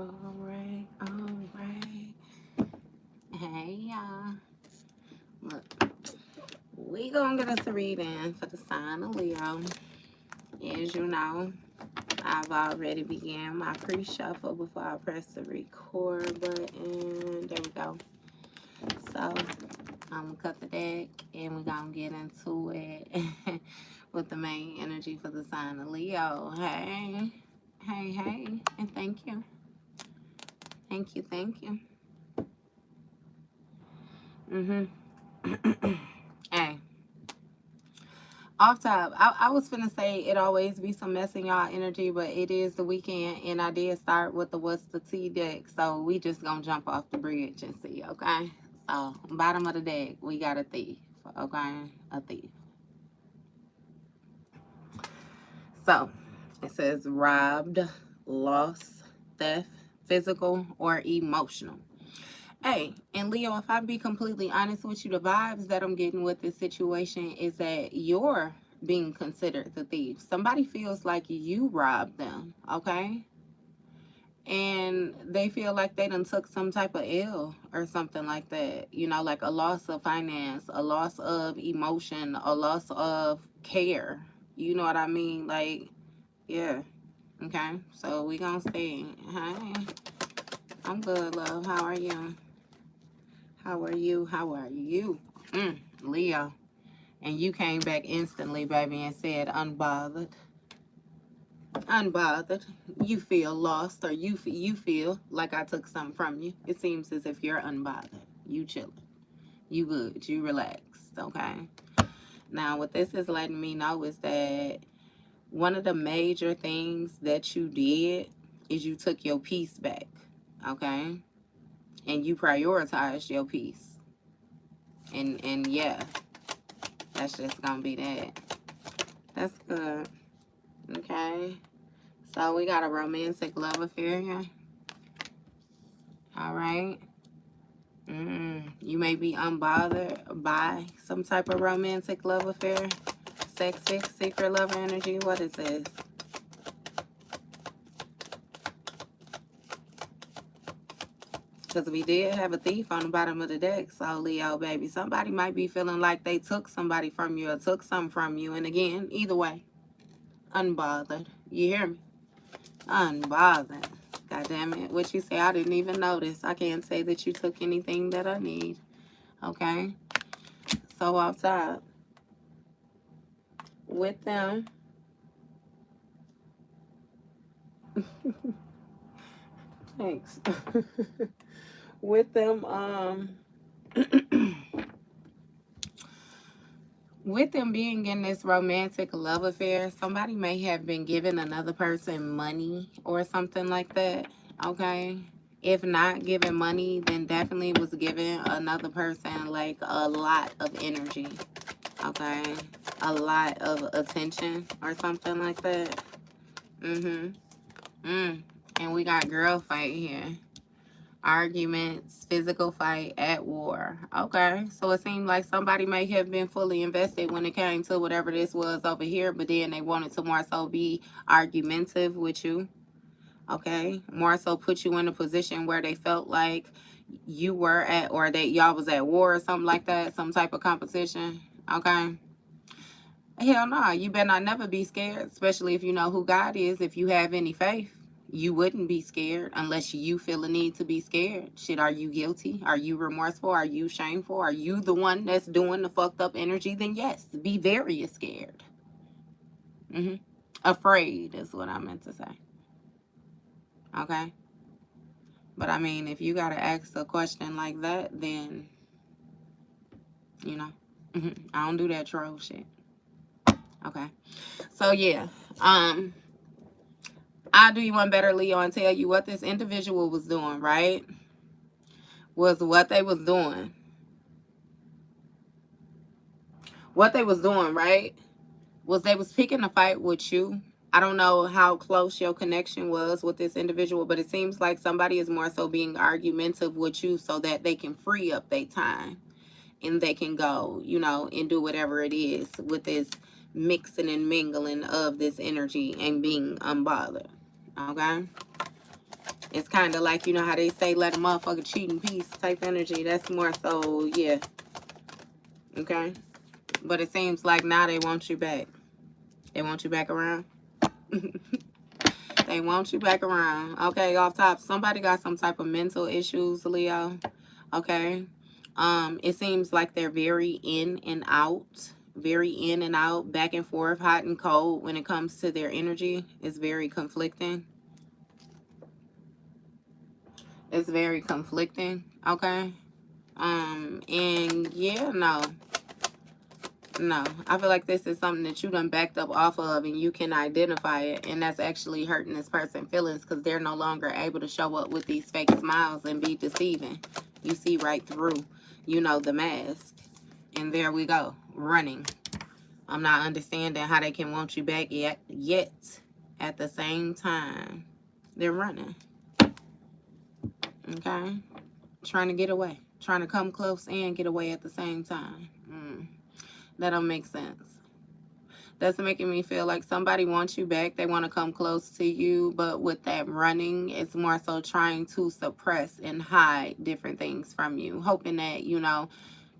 Alright, alright. Hey, y'all. Look, we gonna get us a reading for the sign of Leo. As you know, I've already began my pre-shuffle before I press the record button. There we go. So, I'm gonna cut the deck and we're gonna get into it with the main energy for the sign of Leo. Hey, hey, hey, and thank you. Thank you, thank you. Hey, off top, I was finna say it always be some mess in y'all energy, but it is the weekend, and I did start with the what's the tea deck, so we just gonna jump off the bridge and see, okay? So, bottom of the deck, we got a thief, okay? A thief. So, it says robbed, lost, theft, physical, or emotional. Hey, and Leo, if I be completely honest with you, the vibes that I'm getting with this situation is that you're being considered the thief. Somebody feels like you robbed them, okay? And they feel like they done took some type of ill or something like that. You know, like a loss of finance, a loss of emotion, a loss of care. You know what I mean? Like, yeah. Okay, so we gonna see. Hi, I'm good, love. How are you? How are you? How are you? Leo. And you came back instantly, baby, and said unbothered. Unbothered. You feel lost, or you feel like I took something from you. It seems as if you're unbothered. You chilling. You good. You relaxed, okay? Now, what this is letting me know is that one of the major things that you did is you took your peace back, okay? And you prioritized your peace. And yeah, that's just gonna be that. That's good. Okay. So we got a romantic love affair here. All right. You may be unbothered by some type of romantic love affair. Sexy, secret lover energy. What is this? Because we did have a thief on the bottom of the deck. So, Leo, baby, somebody might be feeling like they took somebody from you or took something from you. And again, either way, unbothered. You hear me? Unbothered. God damn it. What you say? I didn't even notice. I can't say that you took anything that I need. Okay? So, off top, with them, thanks. With them, with them being in this romantic love affair, somebody may have been giving another person money or something like that, okay? If not giving money, then definitely was giving another person like a lot of energy, okay? A lot of attention or something like that. And we got girl fight here. Arguments, physical fight, at war. Okay, so it seemed like somebody may have been fully invested when it came to whatever this was over here, but then they wanted to more so be argumentative with you. Okay, more so put you in a position where they felt like you were at, or that y'all was at war or something like that, some type of competition. Okay. Hell no, you better not never be scared, especially if you know who God is. If you have any faith, you wouldn't be scared unless you feel a need to be scared. Shit, are you guilty? Are you remorseful? Are you shameful? Are you the one that's doing the fucked up energy? Then yes, be very scared. Afraid is what I meant to say. Okay? But I mean, if you gotta ask a question like that, then, you know, I don't do that troll shit. Okay? So yeah, I'll do you one better, Leo, and tell you what this individual was doing, right? Was what they was doing. What they was doing, right? Was they was picking a fight with you. I don't know how close your connection was with this individual, but it seems like somebody is more so being argumentative with you so that they can free up their time and they can go, you know, and do whatever it is with this mixing and mingling of this energy and being unbothered. Okay? It's kind of like, you know how they say, let a motherfucker cheat in peace type energy. That's more so, yeah. Okay? But it seems like now they want you back. They want you back around. They want you back around. Okay, off top, somebody got some type of mental issues, Leo. Okay? It seems like they're very in and out. Very in and out, back and forth, hot and cold when it comes to their energy. It's very conflicting. It's very conflicting, okay? And yeah, no. I feel like this is something that you done backed up off of and you can identify it, and that's actually hurting this person's feelings because they're no longer able to show up with these fake smiles and be deceiving. You see right through, you know, the mask. And there we go, running. I'm not understanding how they can want you back yet at the same time they're running. Okay? Trying to get away. Trying to come close and get away at the same time. That don't make sense. That's making me feel like somebody wants you back. They want to come close to you, but with that running, it's more so trying to suppress and hide different things from you, hoping that, you know,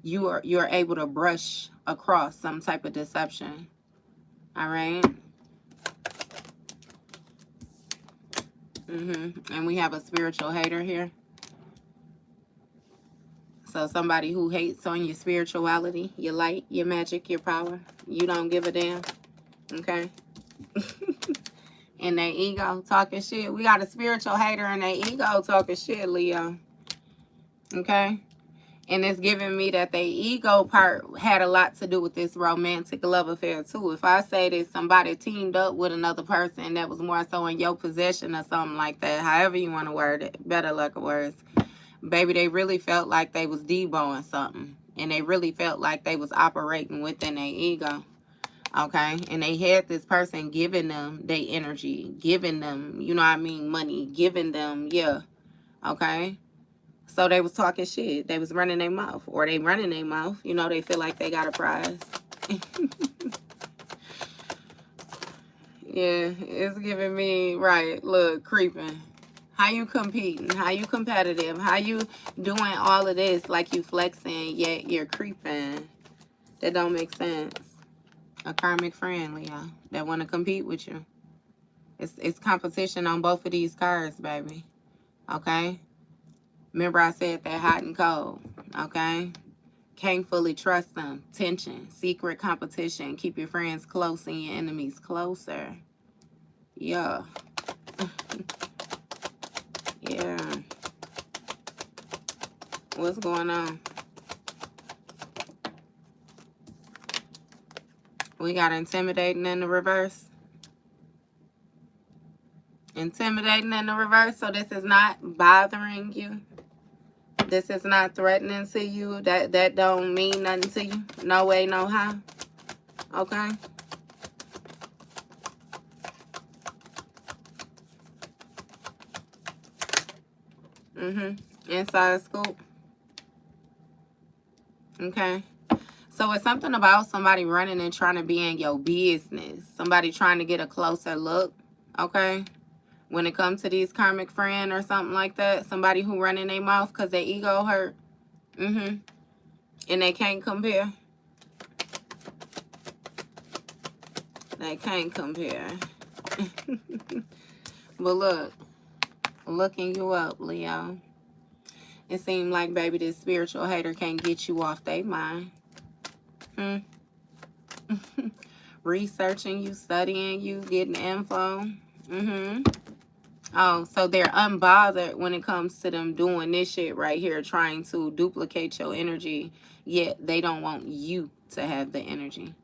you're able to brush across some type of deception. All right? And we have a spiritual hater here. So somebody who hates on your spirituality, your light, your magic, your power. You don't give a damn. Okay? And their ego talking shit. We got a spiritual hater and their ego talking shit, Leo. Okay? And it's giving me that their ego part had a lot to do with this romantic love affair too. If I say that somebody teamed up with another person that was more so in your possession or something like that, however you want to word it, better luck of words. Baby, they really felt like they was deboing something. And they really felt like they was operating within their ego. Okay? And they had this person giving them their energy. Giving them, you know what I mean, money. Giving them, yeah. Okay? So they was talking shit. They was running their mouth. Or they running their mouth. You know, they feel like they got a prize. Yeah, it's giving me, right, look, creeping. How you competing? How you competitive? How you doing all of this like you flexing, yet you're creeping? That don't make sense. A karmic friend, Leo, that want to compete with you. It's competition on both of these cards, baby. Okay? Remember I said that hot and cold. Okay? Can't fully trust them. Tension. Secret competition. Keep your friends close and your enemies closer. Yeah. Yeah. What's going on? We got intimidating in the reverse. Intimidating in the reverse. So this is not bothering you. This is not threatening to you. That don't mean nothing to you. No way, no how. Okay? Inside scoop. Okay? So it's something about somebody running and trying to be in your business. Somebody trying to get a closer look. Okay? When it comes to these karmic friend or something like that. Somebody who running their mouth because their ego hurt. And they can't compare. They can't compare. But look. Looking you up, Leo. It seemed like, baby, this spiritual hater can't get you off their mind. Researching you, studying you, getting info. Oh, so they're unbothered when it comes to them doing this shit right here, trying to duplicate your energy, yet they don't want you to have the energy.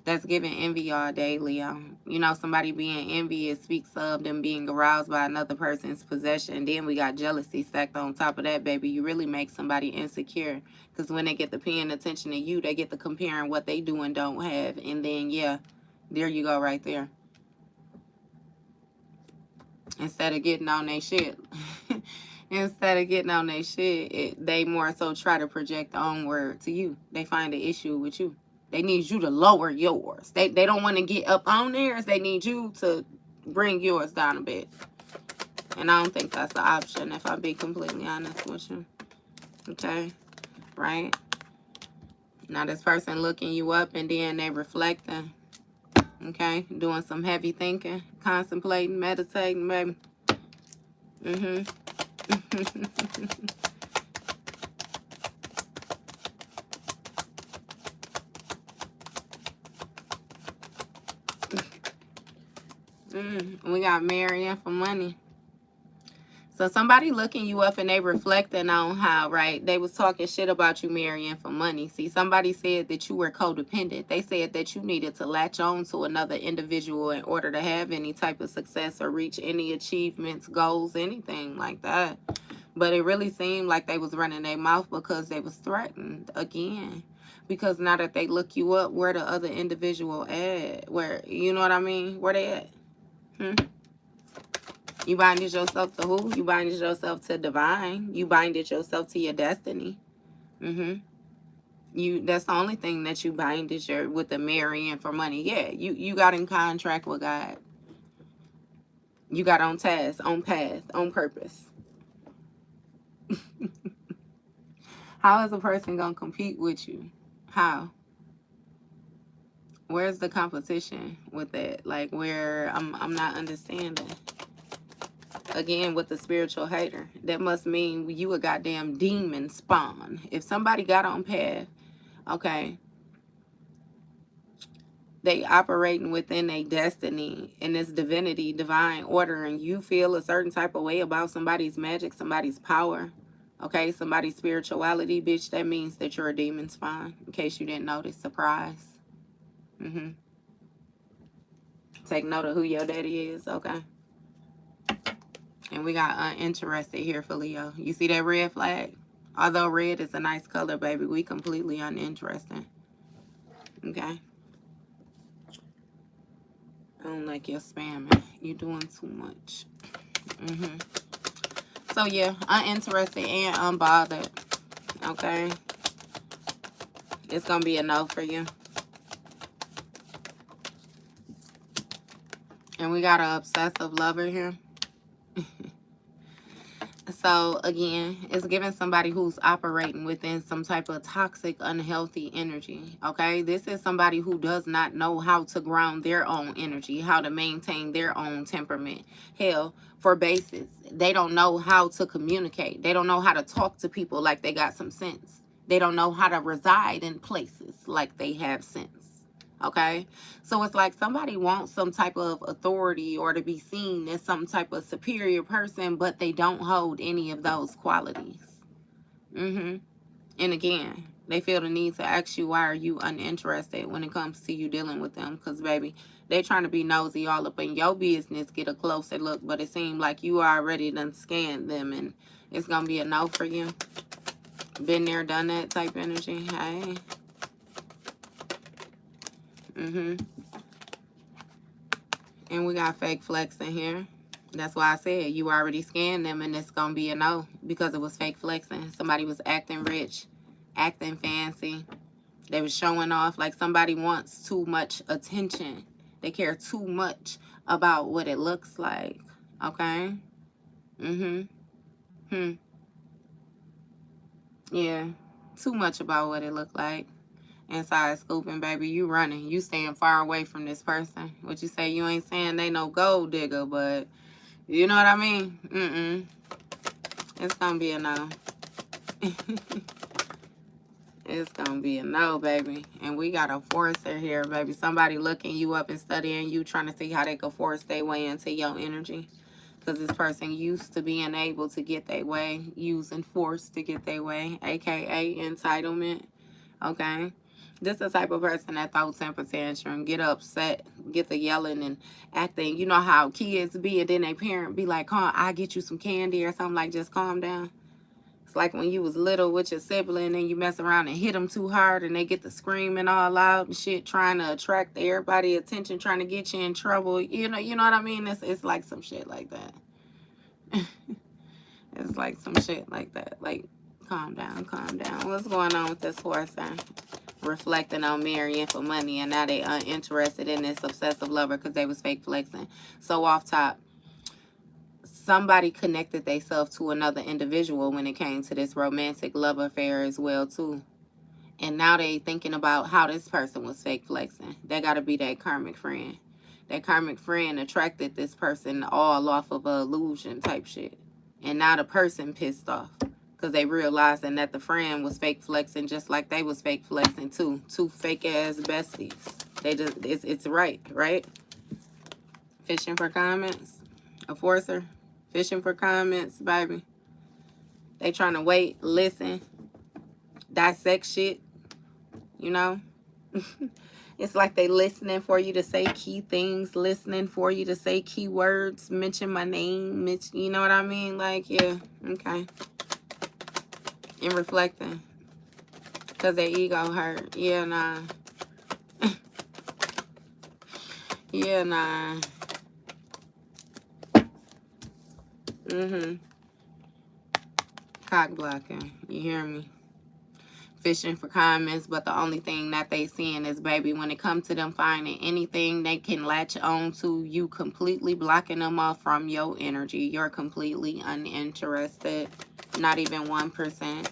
That's giving envy all day, Leo. You know, somebody being envious speaks of them being aroused by another person's possession. Then we got jealousy stacked on top of that, baby. You really make somebody insecure. Because when they get to paying attention to you, they get to comparing what they do and don't have. And then, yeah, there you go right there. Instead of getting on their shit. Instead of getting on their shit, they more so try to project onward to you. They find an issue with you. They need you to lower yours. They don't want to get up on theirs. They need you to bring yours down a bit. And I don't think that's the option, if I be completely honest with you. Okay? Right? Now this person looking you up and then they reflecting. Okay? Doing some heavy thinking, contemplating, meditating, baby. We got marrying for money. So somebody looking you up and they reflecting on how, right, they was talking shit about you marrying for money. See, somebody said that you were codependent. They said that you needed to latch on to another individual in order to have any type of success or reach any achievements, goals, anything like that. But it really seemed like they was running their mouth because they was threatened again. Because now that they look you up, where the other individual at? Where, you know what I mean? Where they at? You binded yourself to who? You binded yourself to divine. You binded yourself to your destiny. That's the only thing that you binded with the marrying for money. Yeah, you got in contract with God. You got on task, on path, on purpose. How is a person gonna compete with you? How? Where's the competition with that? Like, where I'm not understanding. Again, with the spiritual hater, that must mean you a goddamn demon spawn. If somebody got on path, okay, they operating within a destiny and this divinity, divine order, and you feel a certain type of way about somebody's magic, somebody's power, okay, somebody's spirituality, bitch, that means that you're a demon spawn, in case you didn't notice. Surprise. Take note of who your daddy is, okay? And we got uninterested here for Leo. You see that red flag? Although red is a nice color, baby, we completely uninterested. Okay? I don't like your spamming. You're doing too much. So, yeah, uninterested and unbothered. Okay? It's going to be a no for you. And we got an obsessive lover here. So, again, it's giving somebody who's operating within some type of toxic, unhealthy energy, okay? This is somebody who does not know how to ground their own energy, how to maintain their own temperament. Hell, for basis, they don't know how to communicate. They don't know how to talk to people like they got some sense. They don't know how to reside in places like they have sense. Okay, so it's like somebody wants some type of authority or to be seen as some type of superior person, but they don't hold any of those qualities. And again, they feel the need to ask you, why are you uninterested when it comes to you dealing with them? Because, baby, they trying to be nosy all up in your business, get a closer look, but it seems like you already done scanned them, and it's going to be a no for you. Been there, done that type energy. Hey. And we got fake flexing here. That's why I said you already scanned them, and it's going to be a no because it was fake flexing. Somebody was acting rich, acting fancy. They was showing off like somebody wants too much attention. They care too much about what it looks like. Okay? Yeah. Too much about what it looked like. Inside scooping, baby, you running. You staying far away from this person. What you say? You ain't saying they no gold digger, but you know what I mean? It's gonna be a no. It's gonna be a no, baby. And we got a forcer here, baby. Somebody looking you up and studying you, trying to see how they could force their way into your energy. Because this person used to being able to get their way, using force to get their way, aka entitlement. Okay? This is the type of person that throw temper tantrum, get upset, get the yelling and acting. You know how kids be, and then their parent be like, "Calm, I get you some candy," or something, like, just calm down. It's like when you was little with your sibling and you mess around and hit them too hard and they get to screaming all loud and shit, trying to attract everybody's attention, trying to get you in trouble. You know what I mean? It's like some shit like that. It's like some shit like that. Like, calm down, calm down. What's going on with this horse? Reflecting on marrying for money, and now they uninterested in this obsessive lover because they was fake flexing. So off top, somebody connected themselves to another individual when it came to this romantic love affair as well too. And now they thinking about how this person was fake flexing. They got to be that karmic friend. That karmic friend attracted this person all off of a illusion type shit. And now the person pissed off because they realizing that the friend was fake flexing just like they was fake flexing too. Two fake ass besties. They just it's right? Fishing for comments. A forcer. Fishing for comments, baby. They trying to wait, listen, dissect shit. You know, it's like they listening for you to say key things, listening for you to say key words, mention my name, you know what I mean? Like, yeah, okay. And reflecting because their ego hurt. Yeah, nah. Yeah, nah. Cock blocking. You hear me? Fishing for comments, but the only thing that they seeing is, baby, when it comes to them finding anything they can latch on to, you completely blocking them off from your energy. You're completely uninterested. Not even 1%.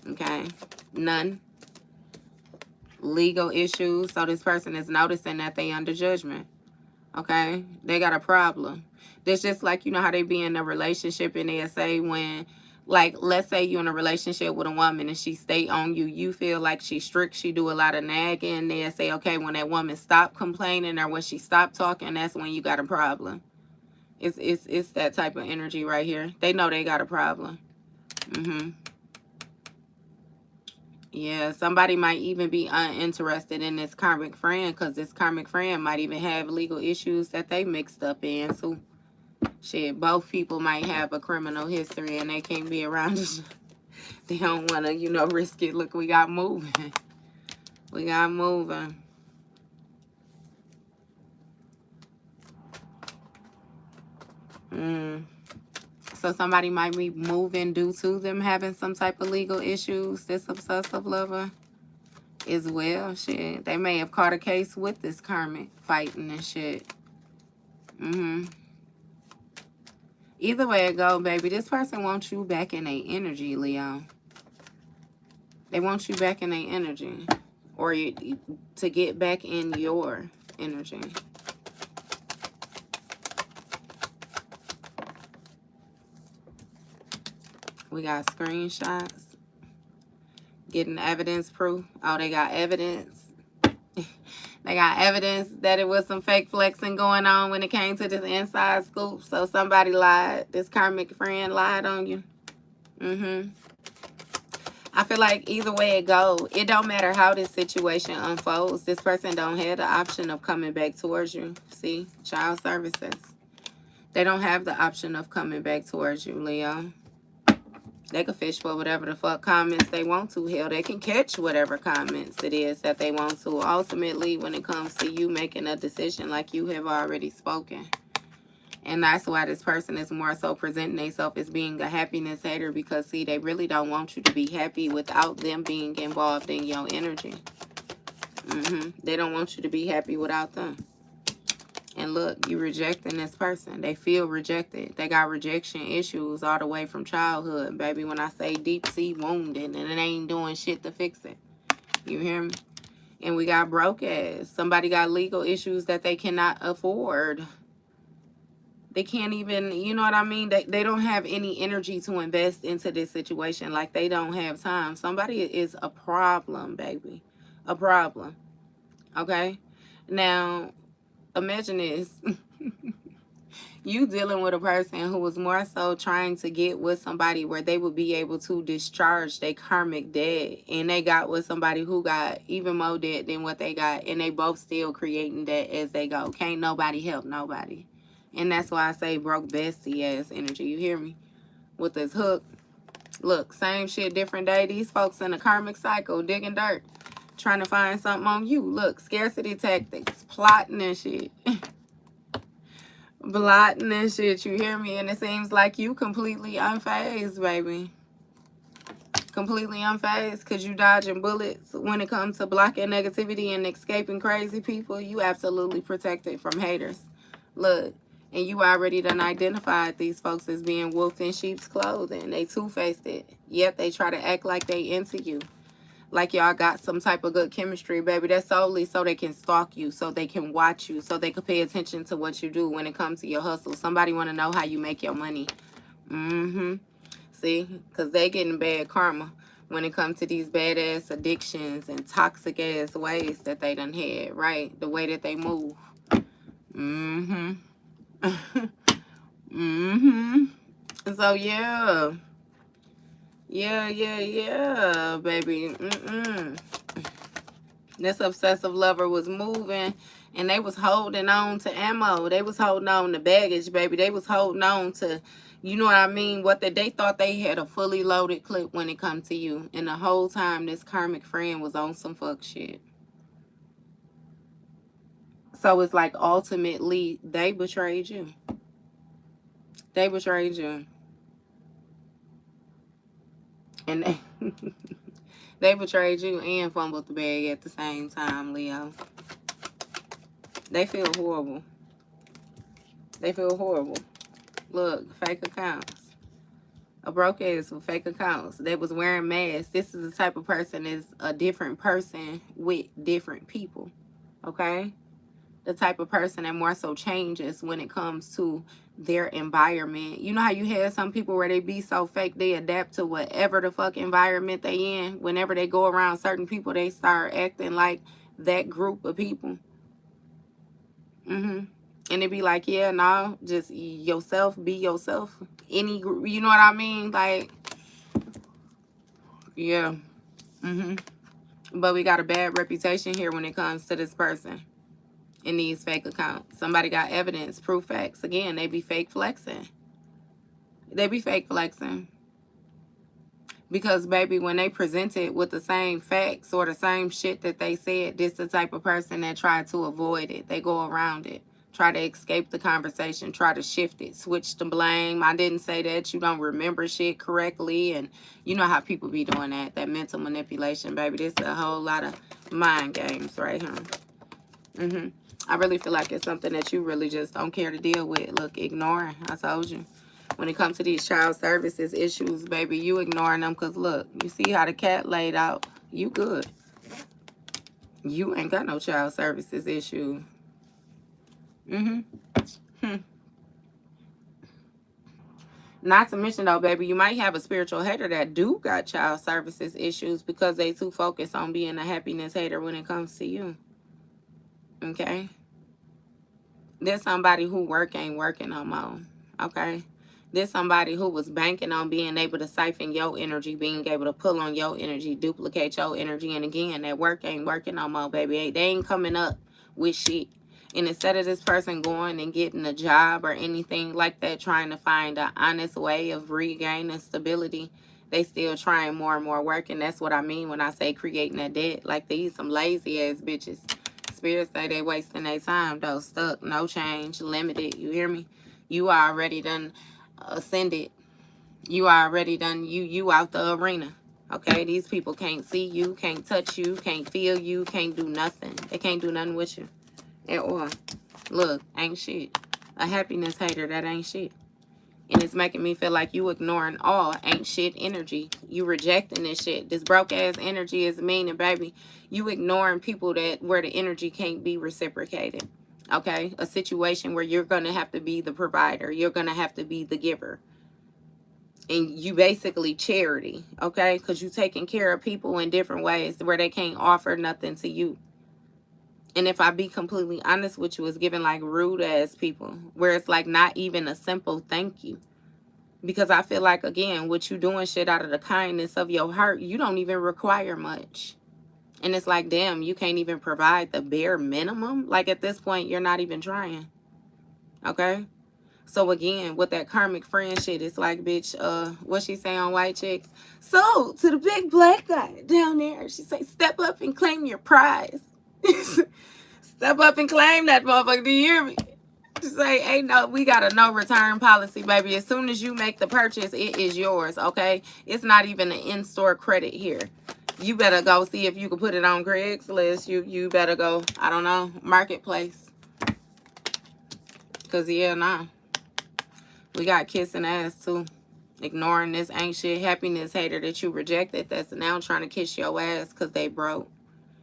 Okay? None. Legal issues. So this person is noticing that they under judgment. Okay? They got a problem. It's just like, you know how they be in a relationship and they say when, like, let's say you're in a relationship with a woman and she stay on you. You feel like she's strict. She do a lot of nagging. They'll say, okay, when that woman stop complaining or when she stop talking, that's when you got a problem. It's that type of energy right here. They know they got a problem. Yeah, somebody might even be uninterested in this karmic friend because this karmic friend might even have legal issues that they mixed up in. So, shit, both people might have a criminal history and they can't be around us. They don't want to, you know, risk it. Look, we got moving. We got moving. So somebody might be moving due to them having some type of legal issues, this obsessive lover as well. Shit, they may have caught a case with this karmic fighting and shit. Either way it go, baby, this person wants you back in their energy, Leo. They want you back in their energy. Or to get back in your energy. We got screenshots. Getting evidence proof. Oh, they got evidence. They got evidence that it was some fake flexing going on when it came to this inside scoop. So somebody lied. This karmic friend lied on you. I feel like either way it go, it don't matter how this situation unfolds. This person don't have the option of coming back towards you. See? Child services. They don't have the option of coming back towards you, Leo. They can fish for whatever the fuck comments they want to. Hell, they can catch whatever comments it is that they want to. Ultimately, when it comes to you making a decision like you have already spoken. And that's why this person is more so presenting themselves as being a happiness hater. Because, see, they really don't want you to be happy without them being involved in your energy. They don't want you to be happy without them. And look, you rejecting this person. They feel rejected. They got rejection issues all the way from childhood, baby. When I say deep sea wounded, and it ain't doing shit to fix it. You hear me? And we got broke ass. Somebody got legal issues that they cannot afford. They can't even, you know what I mean? They don't have any energy to invest into this situation. Like, they don't have time. Somebody is a problem, baby. A problem. Okay? Now, imagine this. You dealing with a person who was more so trying to get with somebody where they would be able to discharge their karmic debt. And they got with somebody who got even more debt than what they got. And they both still creating debt as they go. Can't nobody help nobody. And that's why I say broke bestie ass energy. You hear me? With this hook. Look, same shit, different day. These folks in a karmic cycle digging dirt. Trying to find something on you. Look, scarcity tactics. Plotting and shit. Blotting and shit, you hear me? And it seems like you completely unfazed, baby. Completely unfazed because you dodging bullets when it comes to blocking negativity and escaping crazy people. You absolutely protected from haters. Look, And you already done identified these folks as being wolf in sheep's clothing. They two-faced it. Yet they try to act like they into you. Like y'all got some type of good chemistry, baby. That's solely so they can stalk you, so they can watch you, so they can pay attention to what you do when it comes to your hustle. Somebody want to know how you make your money. See? Because they getting bad karma when it comes to these badass addictions and toxic ass ways that they done had, right? The way that they move. So yeah. Yeah, baby. This obsessive lover was moving and they was holding on to ammo. They was holding on to baggage, baby. They was holding on to, you know what I mean? What they thought they had a fully loaded clip when it come to you. And the whole time this karmic friend was on some fuck shit. So it's like ultimately they betrayed you. They betrayed you. And they betrayed you and fumbled the bag at the same time, Leo. They feel horrible. They feel horrible. Look, fake accounts. A broke ass with fake accounts. They was wearing masks. This is the type of person is a different person with different people. Okay? The type of person that more so changes when it comes to their environment. You know how you have some people where they be so fake they adapt to whatever the fuck environment they in. Whenever they go around certain people, they start acting like that group of people. And it be like, yeah, no, just yourself, be yourself. Any group, you know what I mean? Like, yeah. But we got a bad reputation here when it comes to this person in these fake accounts. Somebody got evidence, proof, facts. Again, they be fake flexing. They be fake flexing. Because, baby, when they present it with the same facts or the same shit that they said, this the type of person that try to avoid it. They go around it. Try to escape the conversation. Try to shift it. Switch the blame. I didn't say that. You don't remember shit correctly. And you know how people be doing that. That mental manipulation, baby. This is a whole lot of mind games right here. I really feel like it's something that you really just don't care to deal with. Look, ignoring. I told you. When it comes to these child services issues, baby, you ignoring them because, look, you see how the cat laid out. You good. You ain't got no child services issue. Not to mention, though, baby, you might have a spiritual hater that do got child services issues because they too focused on being a happiness hater when it comes to you. Okay? There's somebody who work ain't working no more. Okay? There's somebody who was banking on being able to siphon your energy, being able to pull on your energy, duplicate your energy. And again, that work ain't working no more, baby. They ain't coming up with shit. And instead of this person going and getting a job or anything like that, trying to find an honest way of regaining stability, they still trying more and more work. And that's what I mean when I say creating that debt. Like, these some lazy ass bitches. Spirits say they wasting their time, though. Stuck, no change, limited. You hear me? You already done ascended. You already done, you out the arena. Okay? These people can't see you, can't touch you, can't feel you, can't do nothing. They can't do nothing with you at all. Look, ain't shit. A happiness hater, that ain't shit. And it's making me feel like you ignoring all ain't shit energy. You rejecting this shit. This broke ass energy is meaning, baby, you ignoring people that where the energy can't be reciprocated. Okay? A situation where you're going to have to be the provider. You're going to have to be the giver. And you basically charity. Okay? Because you taking care of people in different ways where they can't offer nothing to you. And if I be completely honest with you, it's giving like rude ass people. Where it's like not even a simple thank you. Because I feel like, again, what you doing shit out of the kindness of your heart, you don't even require much. And it's like, damn, you can't even provide the bare minimum. Like, at this point, you're not even trying. Okay? So, again, with that karmic friend shit, it's like, bitch, what she say on White Chicks? So, to the big black guy down there, she say, step up and claim your prize. Step up and claim that motherfucker. Do you hear me? To say, hey, no, we got a no return policy, baby. As soon as you make the purchase, it is yours, okay? It's not even an in-store credit here. You better go see if you can put it on Craigslist. You better go, I don't know, Marketplace. Because, yeah, nah. We got kissing ass, too. Ignoring this ain't shit happiness hater that you rejected that's now trying to kiss your ass because they broke.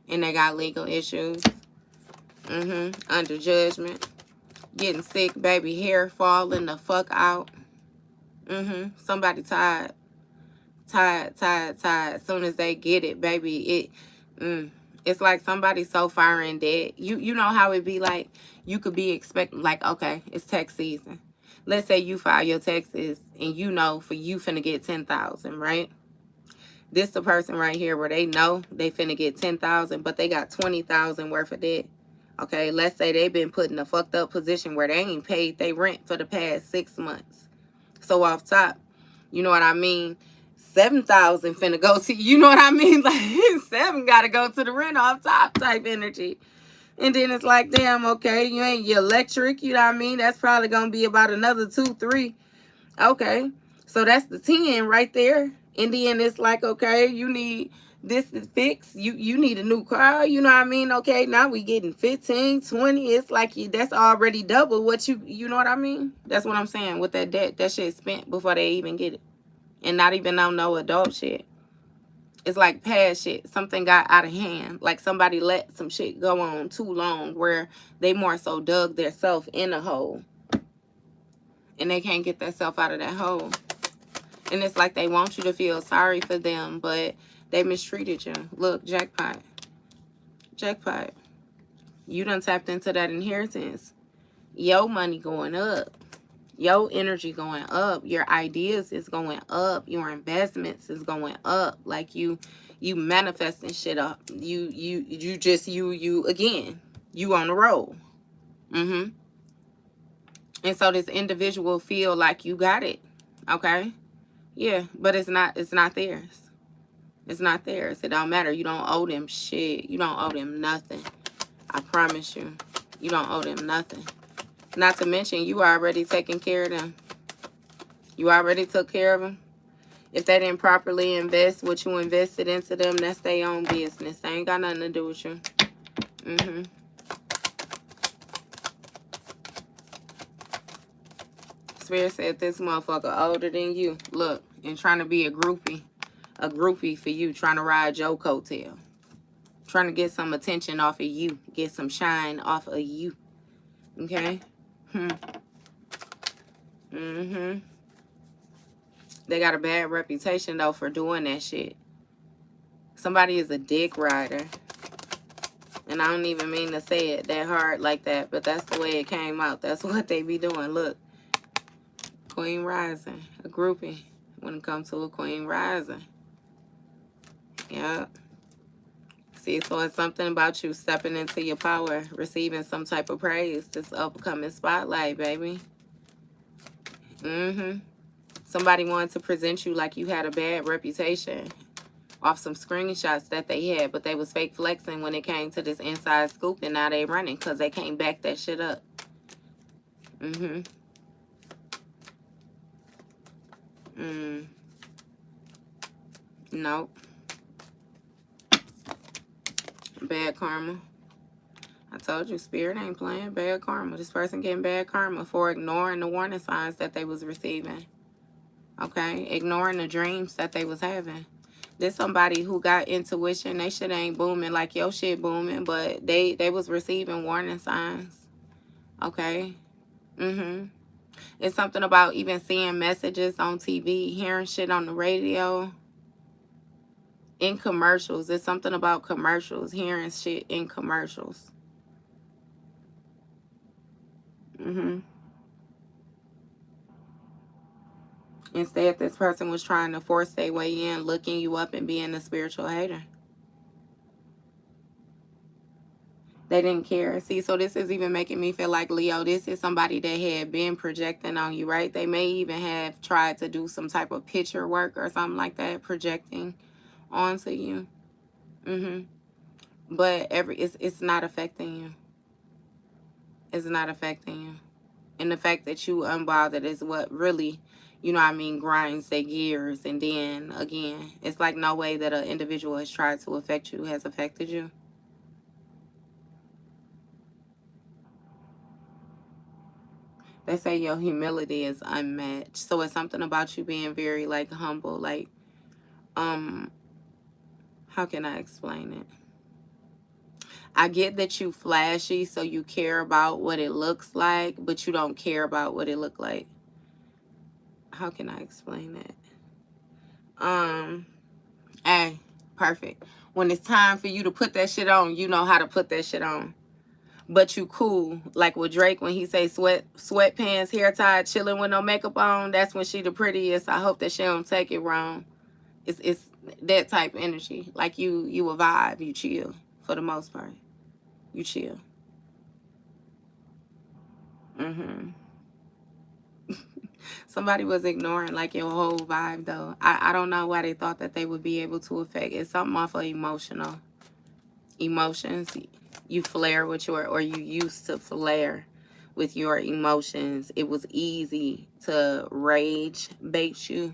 And they got legal issues. Under judgment. Getting sick, baby. Hair falling the fuck out. Somebody tired. Tired. As soon as they get it, baby, it's like somebody so far in debt. You know how it be like, you could be expecting, like, okay, it's tax season. Let's say you file your taxes and you know for you finna get 10,000, right? This the person right here where they know they finna get 10,000, but they got 20,000 worth of debt. Okay, let's say they've been put in a fucked up position where they ain't paid their rent for the past 6 months. So off top, you know what I mean? 7,000 finna go to, you know what I mean? Like 7 gotta go to the rent off top type energy. And then it's like, damn, okay, you ain't your electric, you know what I mean? That's probably gonna be about another 2, 3. Okay, so that's the 10 right there. And then it's like, okay, you need this is fixed. You need a new car, you know what I mean? Okay, now we getting 15, 20. It's like that's already double what you know what I mean? That's what I'm saying with that debt. That shit spent before they even get it. And not even on no adult shit. It's like past shit. Something got out of hand. Like somebody let some shit go on too long where they more so dug their self in a hole. And they can't get that self out of that hole. And it's like they want you to feel sorry for them, but they mistreated you. Look, jackpot. Jackpot. You done tapped into that inheritance. Your money going up. Your energy going up. Your ideas is going up. Your investments is going up. Like you manifesting shit up. You again. You on the roll. And so this individual feel like you got it. Okay? Yeah, but it's not theirs. It's not theirs. It don't matter. You don't owe them shit. You don't owe them nothing. I promise you. You don't owe them nothing. Not to mention, you already taking care of them. You already took care of them. If they didn't properly invest what you invested into them, that's their own business. They ain't got nothing to do with you. Spirit said this motherfucker older than you. Look, and trying to be a groupie. A groupie for you, trying to ride your coattail. Trying to get some attention off of you. Get some shine off of you. Okay? They got a bad reputation, though, for doing that shit. Somebody is a dick rider. And I don't even mean to say it that hard like that, but that's the way it came out. That's what they be doing. Look. Queen rising. A groupie when it comes to a queen rising. Yep. See, so it's something about you stepping into your power, receiving some type of praise. This upcoming spotlight, baby. Somebody wanted to present you like you had a bad reputation off some screenshots that they had, but they was fake flexing when it came to this inside scoop, and now they running because they can't back that shit up. Nope. Bad karma. I told you, Spirit ain't playing. Bad karma. This person getting bad karma for ignoring the warning signs that they was receiving. Okay? Ignoring the dreams that they was having. There's somebody who got intuition. They shit ain't booming like your shit booming, but they was receiving warning signs. Okay? It's something about even seeing messages on TV, hearing shit on the radio. In commercials. It's something about commercials. Hearing shit in commercials. Instead, this person was trying to force their way in, looking you up and being a spiritual hater. They didn't care. See, so this is even making me feel like, Leo, this is somebody that had been projecting on you, right? They may even have tried to do some type of picture work or something like that, projecting onto you. But it's not affecting you. It's not affecting you. And the fact that you unbothered is what really, you know what I mean, grinds their gears. And then, again, it's like no way that an individual has tried to affect you has affected you. They say your humility is unmatched. So it's something about you being very like humble. Like, how can I explain it? I get that you flashy, so you care about what it looks like, but you don't care about what it look like. How can I explain it? Hey, perfect. When it's time for you to put that shit on, you know how to put that shit on. But you cool. Like with Drake when he say sweatpants, hair tied, chilling with no makeup on, that's when she the prettiest. I hope that she don't take it wrong. It's that type of energy. Like you a vibe, you chill for the most part. You chill. Mm-hmm. Somebody was ignoring like your whole vibe though. I don't know why they thought that they would be able to affect. It's something off of emotions. You flare with your, or you used to flare with your emotions. It was easy to rage bait you.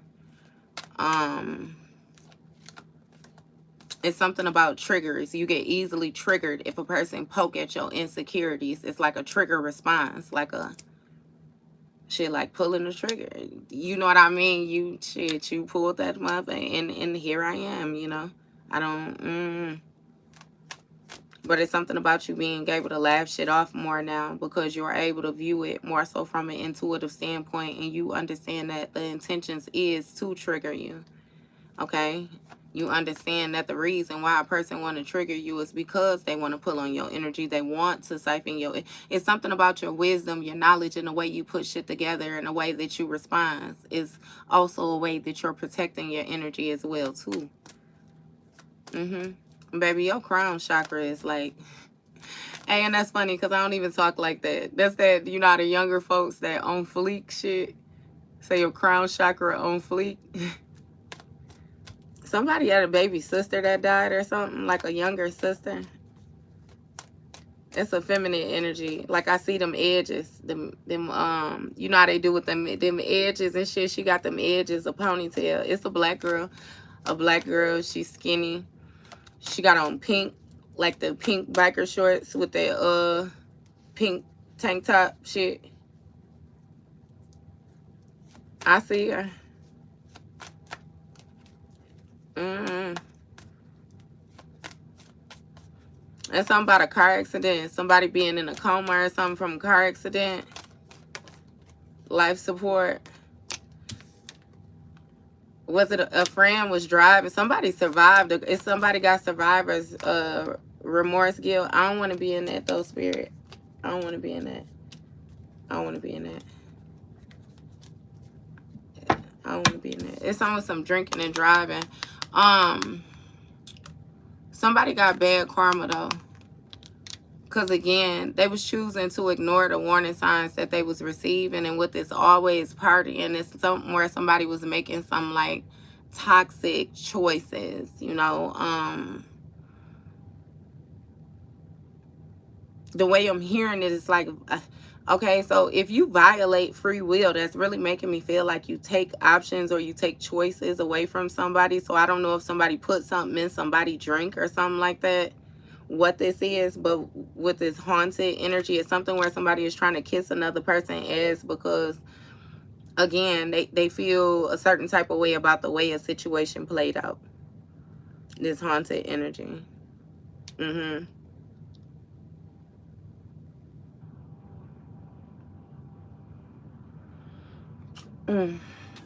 It's something about triggers. You get easily triggered if a person poke at your insecurities. It's like a trigger response, like a shit, like pulling the trigger. You know what I mean? You pulled that mother, and here I am. I don't. But it's something about you being able to laugh shit off more now because you're able to view it more so from an intuitive standpoint, and you understand that the intentions is to trigger you. Okay? You understand that the reason why a person want to trigger you is because they want to pull on your energy. They want to siphon your... It's something about your wisdom, your knowledge, and the way you put shit together, and the way that you respond is also a way that you're protecting your energy as well, too. Baby, your crown chakra is like... Hey, and that's funny because I don't even talk like that. That's that, the younger folks that on fleek shit. Say your crown chakra on fleek. Somebody had a baby sister that died or something, like a younger sister. It's a feminine energy. Like I see them edges, them you know how they do with them edges and shit. She got them edges, a ponytail. It's a black girl. She's skinny. She got on pink, like the pink biker shorts with that pink tank top shit. I see her. And something about a car accident. Somebody being in a coma or something from a car accident. Life support. Was it a friend was driving? Somebody survived. If somebody got survivor's remorse, guilt. I don't want to be in that though, spirit. I don't want to be in that. I don't want to be in that. I don't want to be in that. It's almost some drinking and driving. Somebody got bad karma though. Because again, they was choosing to ignore the warning signs that they was receiving. And with this always partying, it's something where somebody was making some like toxic choices, the way I'm hearing it is like, okay, so if you violate free will, that's really making me feel like you take options or you take choices away from somebody. So I don't know if somebody put something in somebody's drink or something like that, what this is, but with this haunted energy, it's something where somebody is trying to kiss another person's ass because, again, they feel a certain type of way about the way a situation played out. This haunted energy.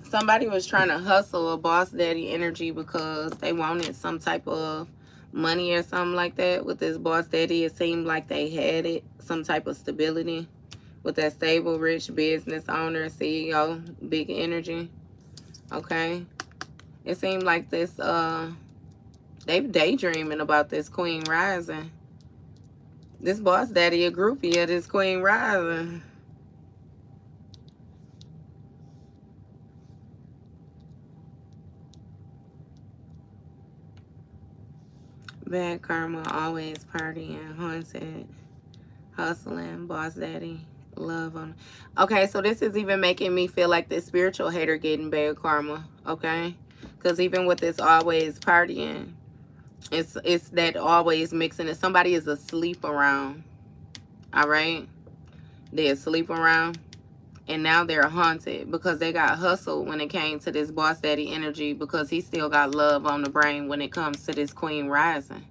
Somebody was trying to hustle a boss daddy energy because they wanted some type of money or something like that. With this boss daddy, it seemed like they had it, some type of stability with that stable, rich business owner, CEO, big energy. Okay. It seemed like this, they daydreaming about this queen rising. This boss daddy a groupie of this queen rising. Bad karma, always partying, haunted, hustling, boss daddy, love them. Okay, so this is even making me feel like this spiritual hater getting bad karma, okay? Because even with this always partying, it's that always mixing it. Somebody is asleep around, all right? They're asleep around. And now they're haunted because they got hustled when it came to this boss daddy energy, because he still got love on the brain when it comes to this queen rising.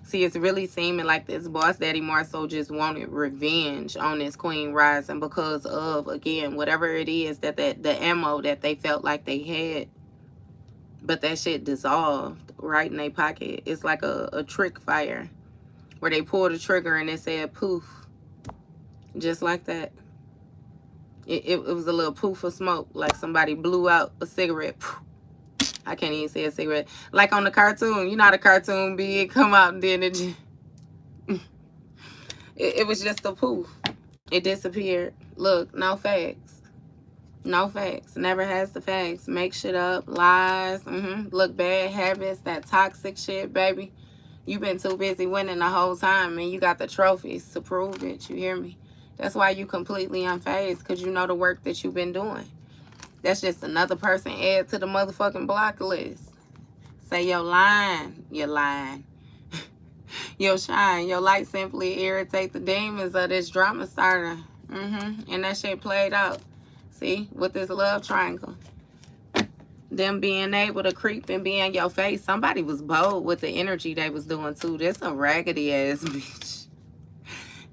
See, it's really seeming like this boss daddy more so just wanted revenge on this queen rising because of, again, whatever it is that the ammo that they felt like they had, but that shit dissolved right in their pocket. It's like a trick fire where they pulled the trigger and it said poof, just like that. It was a little poof of smoke, like somebody blew out a cigarette. I can't even say a cigarette. Like on the cartoon. You know how the cartoon be, it come out and then it was just a poof. It disappeared. Look, no facts. No facts. Never has the facts. Make shit up. Lies. Look, bad habits. That toxic shit, baby. You've been too busy winning the whole time, and you got the trophies to prove it. You hear me? That's why you completely unfazed, because you know the work that you've been doing. That's just another person add to the motherfucking block list. Say your line. Your line. Your shine. Your light simply irritate the demons of this drama starter. And that shit played out. See? With this love triangle. Them being able to creep and be in your face. Somebody was bold with the energy they was doing too. This a raggedy ass bitch.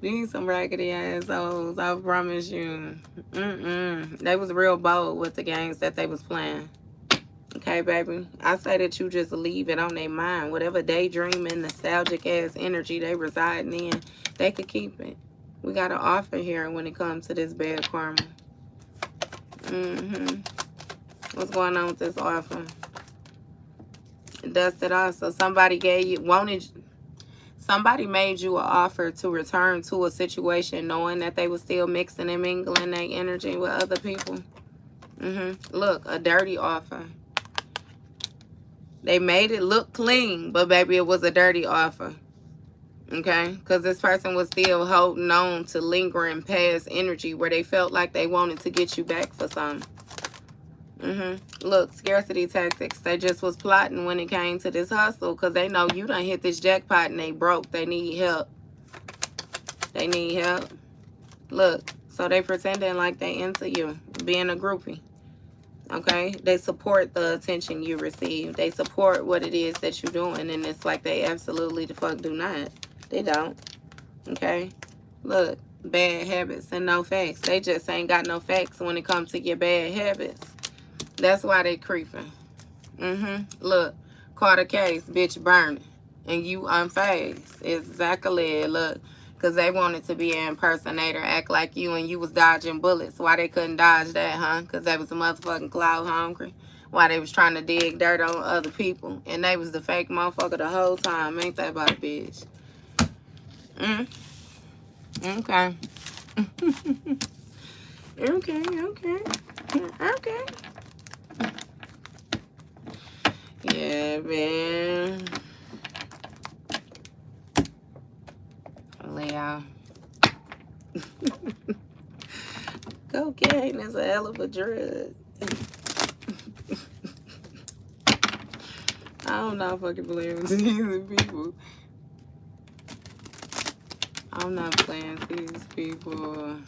These some raggedy assholes, I promise you. They was real bold with the games that they was playing. Okay, baby? I say that you just leave it on their mind. Whatever daydreaming, nostalgic ass energy they residing in, they could keep it. We got an offer here when it comes to this bad karma. What's going on with this offer? Dust it off. So somebody somebody made you an offer to return to a situation knowing that they were still mixing and mingling their energy with other people. Look, a dirty offer. They made it look clean, but baby, it was a dirty offer. Okay? Because this person was still holding on to lingering past energy where they felt like they wanted to get you back for something. Look, scarcity tactics. They just was plotting when it came to this hustle because they know you done hit this jackpot and they broke. They need help. They need help. Look, so they pretending like they into you, being a groupie. Okay? They support the attention you receive. They support what it is that you're doing, and it's like they absolutely the fuck do not. They don't. Okay? Look, bad habits and no facts. They just ain't got no facts when it comes to your bad habits. That's why they creeping. Look, caught a case, bitch burning. And you unfazed. Exactly. Look, because they wanted to be an impersonator, act like you, and you was dodging bullets. Why they couldn't dodge that, huh? Because they was a motherfucking cloud hungry. Why they was trying to dig dirt on other people. And they was the fake motherfucker the whole time. Ain't that about a bitch? Okay. Okay. Yeah, man. Leo. Cocaine is a hell of a drug. I don't know if I can believe these people. I'm not playing with these people.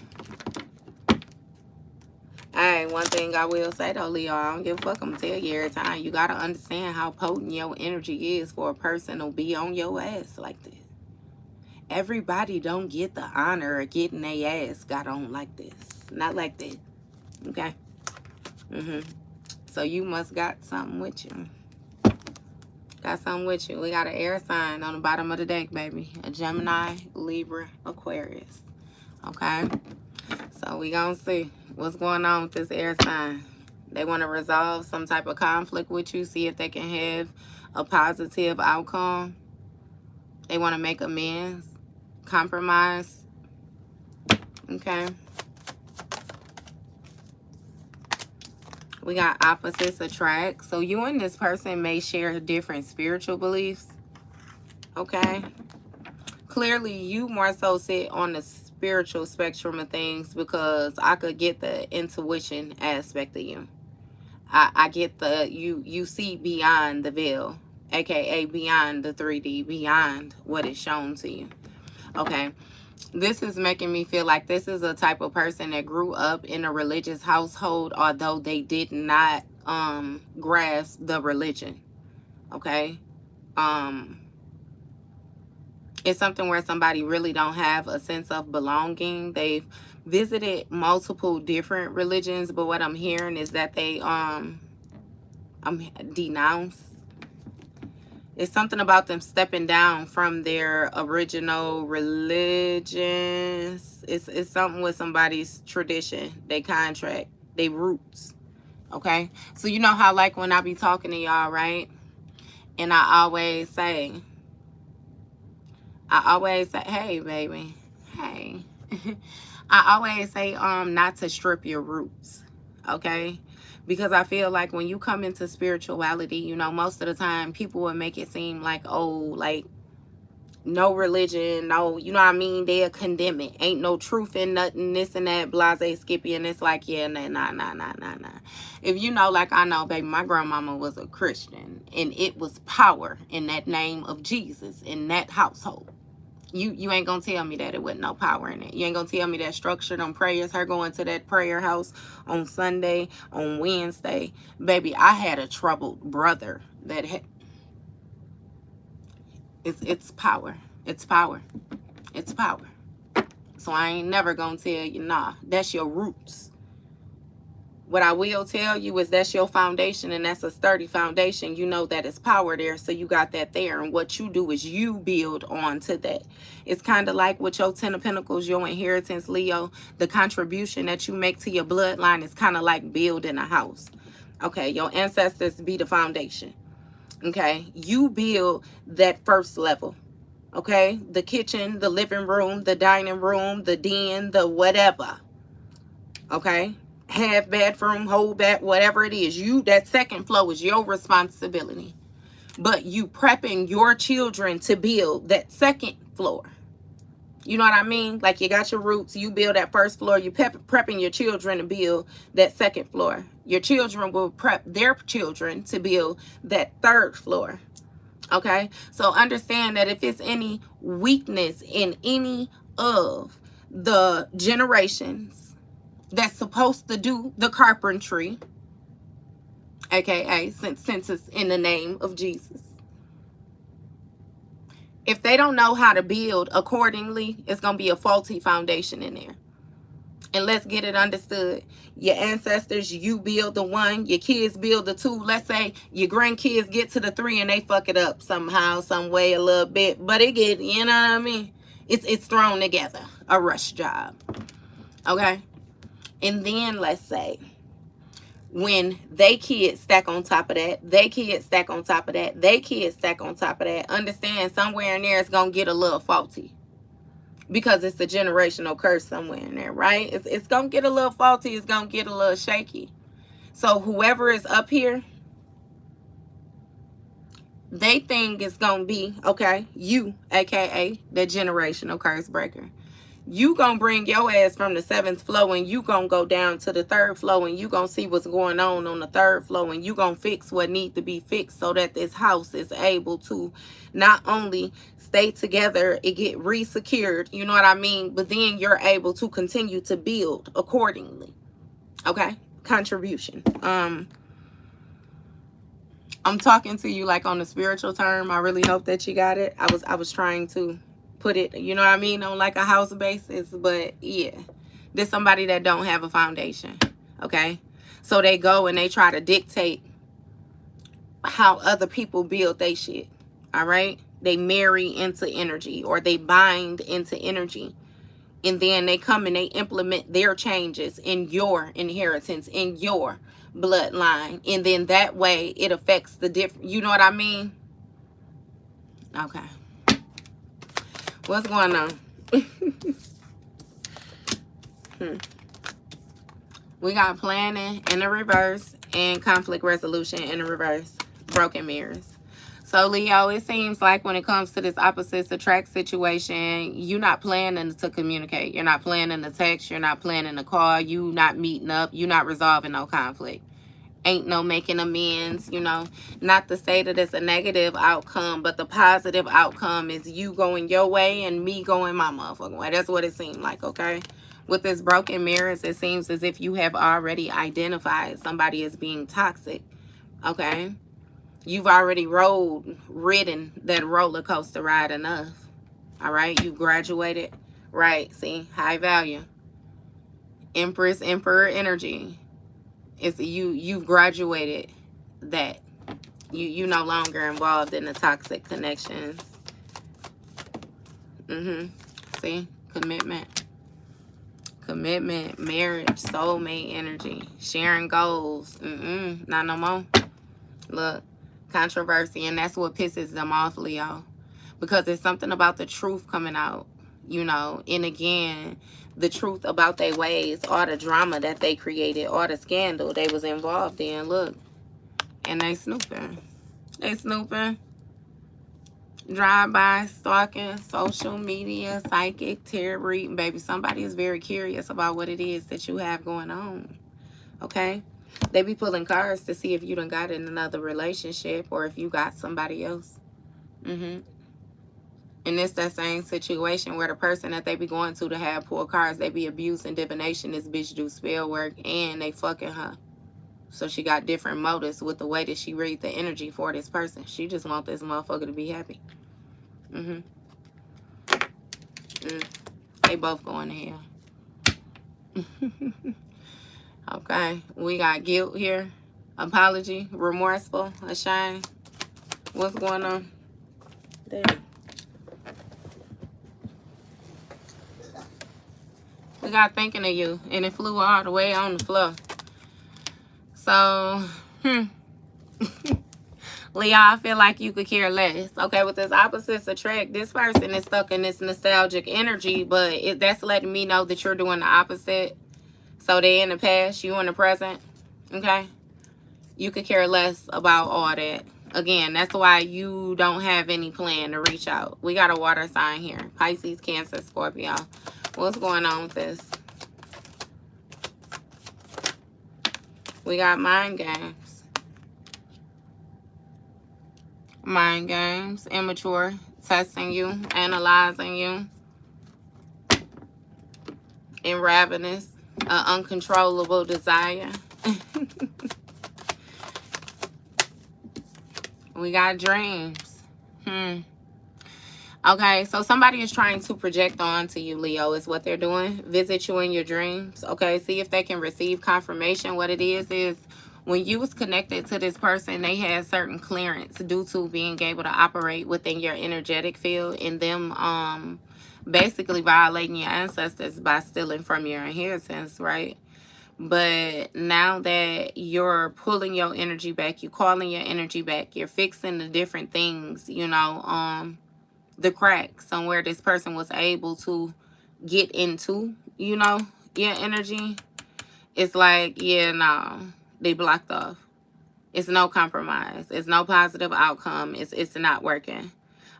Alright, one thing I will say though, Leo, I don't give a fuck. I'm gonna tell you every time. You gotta understand how potent your energy is for a person to be on your ass like this. Everybody don't get the honor of getting their ass got on like this. Not like that. Okay? So you must got something with you. Got something with you. We got an air sign on the bottom of the deck, baby. A Gemini, Libra, Aquarius. Okay? So we gonna see what's going on with this air sign. They want to resolve some type of conflict with you. See if they can have a positive outcome. They want to make amends. Compromise. Okay. We got opposites attract. So you and this person may share different spiritual beliefs. Okay. Clearly, you more so sit on the spiritual spectrum of things because I could get the intuition aspect of you. I get the, you see beyond the veil. AKA beyond the 3D, beyond what is shown to you. Okay. This is making me feel like this is a type of person that grew up in a religious household, although they did not grasp the religion. Okay. um it's something where somebody really don't have a sense of belonging. They've visited multiple different religions, but what I'm hearing is that they denounce. It's something about them stepping down from their original religions. It's something with somebody's tradition, they contract, they roots. Okay. So you know how, like, when I be talking to y'all, right? And I always say, hey, baby, hey. I always say, not to strip your roots, okay? Because I feel like when you come into spirituality, you know, most of the time people will make it seem like, oh, like, no religion, no, you know what I mean? They'll condemn it. Ain't no truth in nothing, this and that, blase, skippy. And it's like, yeah, nah. If you know, like I know, baby, my grandmama was a Christian, and it was power in that name of Jesus in that household. You ain't gonna tell me that it wasn't no power in it. You ain't gonna tell me that structure, them prayers, her going to that prayer house on Sunday, on Wednesday. Baby, I had a troubled brother that had, it's power. It's power. It's power. So I ain't never gonna tell you, nah, that's your roots. What I will tell you is that's your foundation, and that's a sturdy foundation. You know that it's power there, so you got that there. And what you do is you build on to that. It's kind of like with your 10 of Pentacles, your inheritance, Leo, the contribution that you make to your bloodline is kind of like building a house. Okay, your ancestors be the foundation. Okay, you build that first level. Okay, the kitchen, the living room, the dining room, the den, the whatever. Okay, half bathroom, whole bath, whatever it is, you, that second floor is your responsibility. But you prepping your children to build that second floor. You know what I mean? Like, you got your roots, you build that first floor, you prepping your children to build that second floor. Your children will prep their children to build that third floor. Okay, so understand that if it's any weakness in any of the generations that's supposed to do the carpentry, aka since it's in the name of Jesus, if they don't know how to build accordingly, it's gonna be a faulty foundation in there. And let's get it understood. Your ancestors, you build the 1, your kids build the 2. Let's say your grandkids get to the 3 and they fuck it up somehow, some way, a little bit. But it get, you know what I mean? It's thrown together. A rush job. Okay? And then let's say when they kids stack on top of that, they kids stack on top of that, they kids stack on top of that, understand somewhere in there it's going to get a little faulty. Because it's a generational curse somewhere in there, right? It's going to get a little faulty. It's going to get a little shaky. So whoever is up here, they think it's going to be, okay, you, aka the generational curse breaker. You going to bring your ass from the 7th floor, and you going to go down to the 3rd floor, and you going to see what's going on the 3rd floor, and you going to fix what needs to be fixed so that this house is able to not only stay together, it get re-secured, you know what I mean, but then you're able to continue to build accordingly. Okay, contribution. I'm talking to you like on the spiritual term. I really hope that you got it. I was trying to put it, you know what I mean, on like a house basis, but yeah, there's somebody that don't have a foundation. Okay, so they go and they try to dictate how other people build their shit. All right, they marry into energy, or they bind into energy, and then they come and they implement their changes in your inheritance, in your bloodline, and then that way it affects the different, you know what I mean? Okay, what's going on? We got planning in the reverse and conflict resolution in the reverse. Broken mirrors. So Leo, it seems like when it comes to this opposites attract situation, you're not planning to communicate. You're not planning to text. You're not planning to call. You not meeting up. You're not resolving no conflict. Ain't no making amends, you know. Not to say that it's a negative outcome, but the positive outcome is you going your way and me going my motherfucking way. That's what it seemed like, okay? With this broken mirrors, it seems as if you have already identified somebody as being toxic, okay? You've already ridden that roller coaster ride enough, all right? You graduated, right? See, high value. Empress, Emperor energy. It's you've graduated that. You no longer involved in the toxic connections. See, commitment, marriage, soulmate energy, sharing goals. Not no more. Look, controversy, and that's what pisses them off, Leo, because it's something about the truth coming out, you know. And again, the truth about their ways, or the drama that they created, or the scandal they was involved in. Look, and they snooping. They snooping. Drive-by, stalking, social media, psychic, tarot reading. Baby, somebody is very curious about what it is that you have going on. Okay? They be pulling cards to see if you done got in another relationship or if you got somebody else. And it's that same situation where the person that they be going to have pull cards, they be abusing divination. This bitch do spell work and they fucking her. So she got different motives with the way that she read the energy for this person. She just want this motherfucker to be happy. They both going to hell. Okay, we got guilt here, apology, remorseful, ashamed. What's going on? Damn. We got thinking of you, and it flew all the way on the floor. So, Leo, I feel like you could care less. Okay, with this opposites attract, this person is stuck in this nostalgic energy, but that's letting me know that you're doing the opposite. So they in the past, you in the present. Okay, you could care less about all that. Again, that's why you don't have any plan to reach out. We got a water sign here: Pisces, Cancer, Scorpio. What's going on with this? We got mind games. Mind games, immature, testing you, analyzing you, and ravenous, uncontrollable desire. We got dreams. Okay, so somebody is trying to project onto you, Leo, is what they're doing. Visit you in your dreams. Okay, see if they can receive confirmation. What it is when you was connected to this person, they had certain clearance due to being able to operate within your energetic field, and them basically violating your ancestors by stealing from your inheritance, right? But now that you're pulling your energy back, you're calling your energy back, you're fixing the different things, you know, the cracks on where this person was able to get into, you know, your energy. It's like, yeah, no, they blocked off. It's no compromise. It's no positive outcome. It's not working.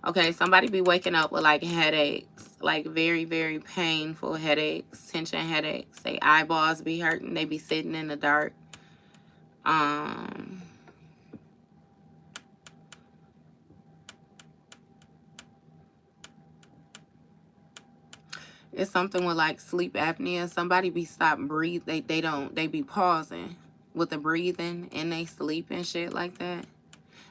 Okay, somebody be waking up with like headaches, like very, very painful headaches, tension headaches. They eyeballs be hurting. They be sitting in the dark. It's something with like sleep apnea. Somebody be stopping breathe. They be pausing with the breathing and they sleep and shit like that.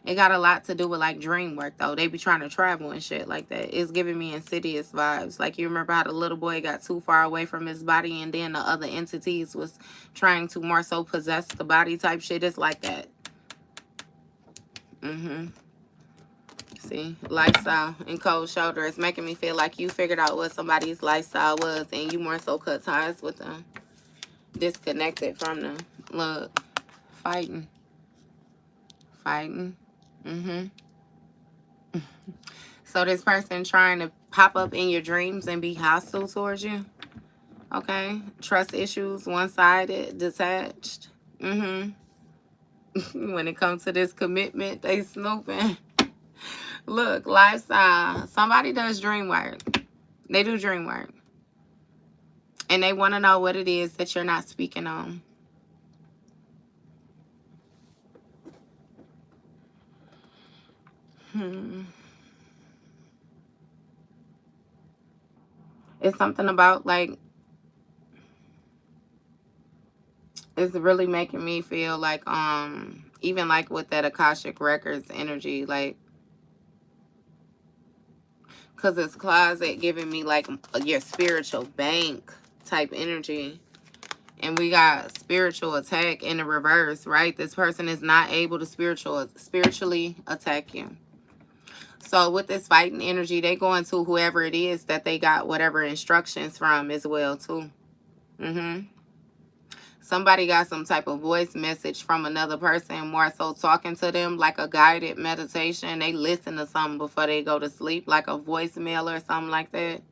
It got a lot to do with like dream work though. They be trying to travel and shit like that. It's giving me insidious vibes. Like you remember how the little boy got too far away from his body and then the other entities was trying to more so possess the body type shit. It's like that. See, lifestyle and cold shoulder is making me feel like you figured out what somebody's lifestyle was and you more so cut ties with them. Disconnected from them. Look, fighting. So this person trying to pop up in your dreams and be hostile towards you. Okay. Trust issues, one-sided, detached. When it comes to this commitment, they snooping. Look, lifestyle. Somebody does dream work. They do dream work. And they want to know what it is that you're not speaking on. It's something about, like, it's really making me feel like, even like with that Akashic Records energy, like, because it's closet giving me like your spiritual bank type energy. And we got spiritual attack in the reverse, right? This person is not able to spiritually attack you. So with this fighting energy, they go into whoever it is that they got whatever instructions from as well too. Somebody got some type of voice message from another person, more so talking to them like a guided meditation. They listen to something before they go to sleep, like a voicemail or something like that.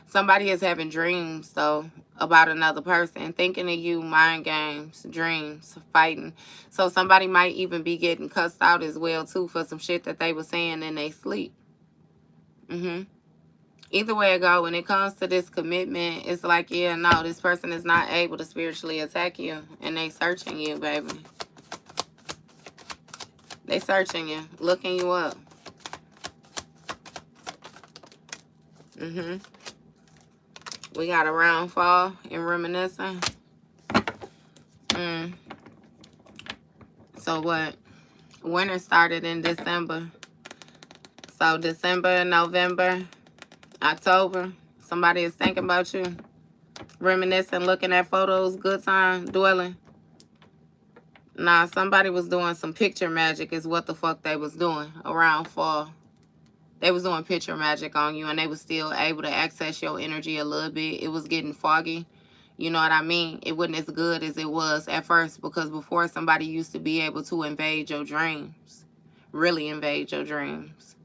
Somebody is having dreams, though, about another person, thinking of you, mind games, dreams, fighting. So somebody might even be getting cussed out as well, too, for some shit that they were saying in their sleep. Either way it go, when it comes to this commitment, it's like, yeah, no, this person is not able to spiritually attack you, and they searching you, baby. They searching you, looking you up. We got a round fall and reminiscing. So what? Winter started in December. So December, November, October, somebody is thinking about you. Reminiscing, looking at photos, good time, dwelling. Nah, somebody was doing some picture magic is what the fuck they was doing around fall. They was doing picture magic on you, and they was still able to access your energy a little bit. It was getting foggy. You know what I mean? It wasn't as good as it was at first, because before, somebody used to be able to invade your dreams. Really invade your dreams.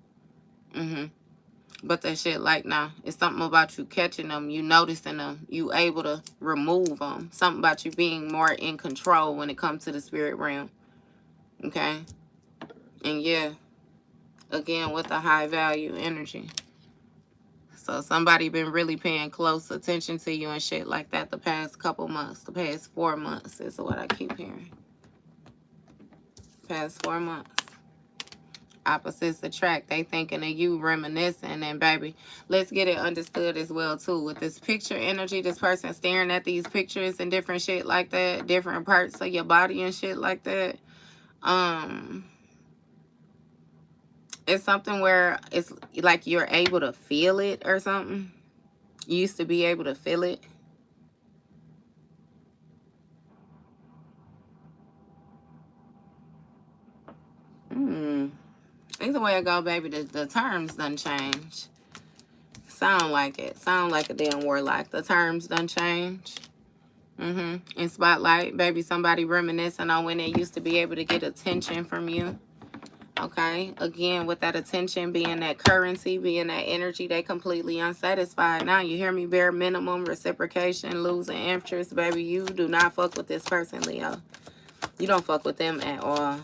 But that shit, like, nah, it's something about you catching them, you noticing them, you able to remove them. Something about you being more in control when it comes to the spirit realm. Okay? And yeah, again, with the high value energy. So somebody been really paying close attention to you and shit like that the past couple months. The past 4 months is what I keep hearing. Past 4 months. Opposites attract. They thinking of you, reminiscing. And baby, let's get it understood as well too. With this picture energy, this person staring at these pictures and different shit like that, different parts of your body and shit like that. It's something where it's like you're able to feel it or something. You used to be able to feel it. Either way I go, baby, the terms done change. Sound like it. Sound like a damn warlock. The terms done change. In Spotlight, baby, somebody reminiscing on when they used to be able to get attention from you. Okay? Again, with that attention being that currency, being that energy, they completely unsatisfied. Now, you hear me? Bare minimum, reciprocation, losing interest. Baby, you do not fuck with this person, Leo. You don't fuck with them at all.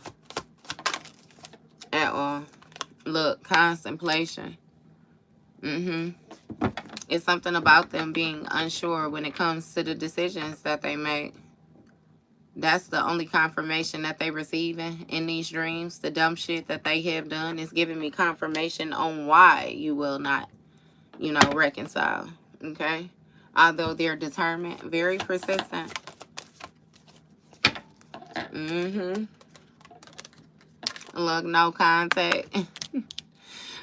At all. Look, contemplation. It's something about them being unsure when it comes to the decisions that they make. That's the only confirmation that they receiving in these dreams. The dumb shit that they have done is giving me confirmation on why you will not, you know, reconcile. Okay? Although they're determined, very persistent. Look, no contact.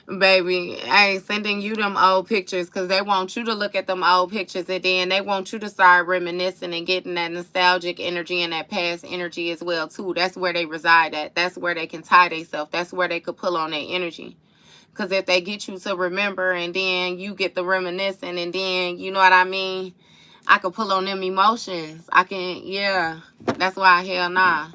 Baby, I ain't sending you them old pictures because they want you to look at them old pictures, and then they want you to start reminiscing and getting that nostalgic energy and that past energy as well too. That's where they reside at. That's where they can tie themselves. That's where they could pull on their energy. Because if they get you to remember and then you get the reminiscing and then, you know what I mean, I could pull on them emotions. I can, yeah. That's why, hell nah.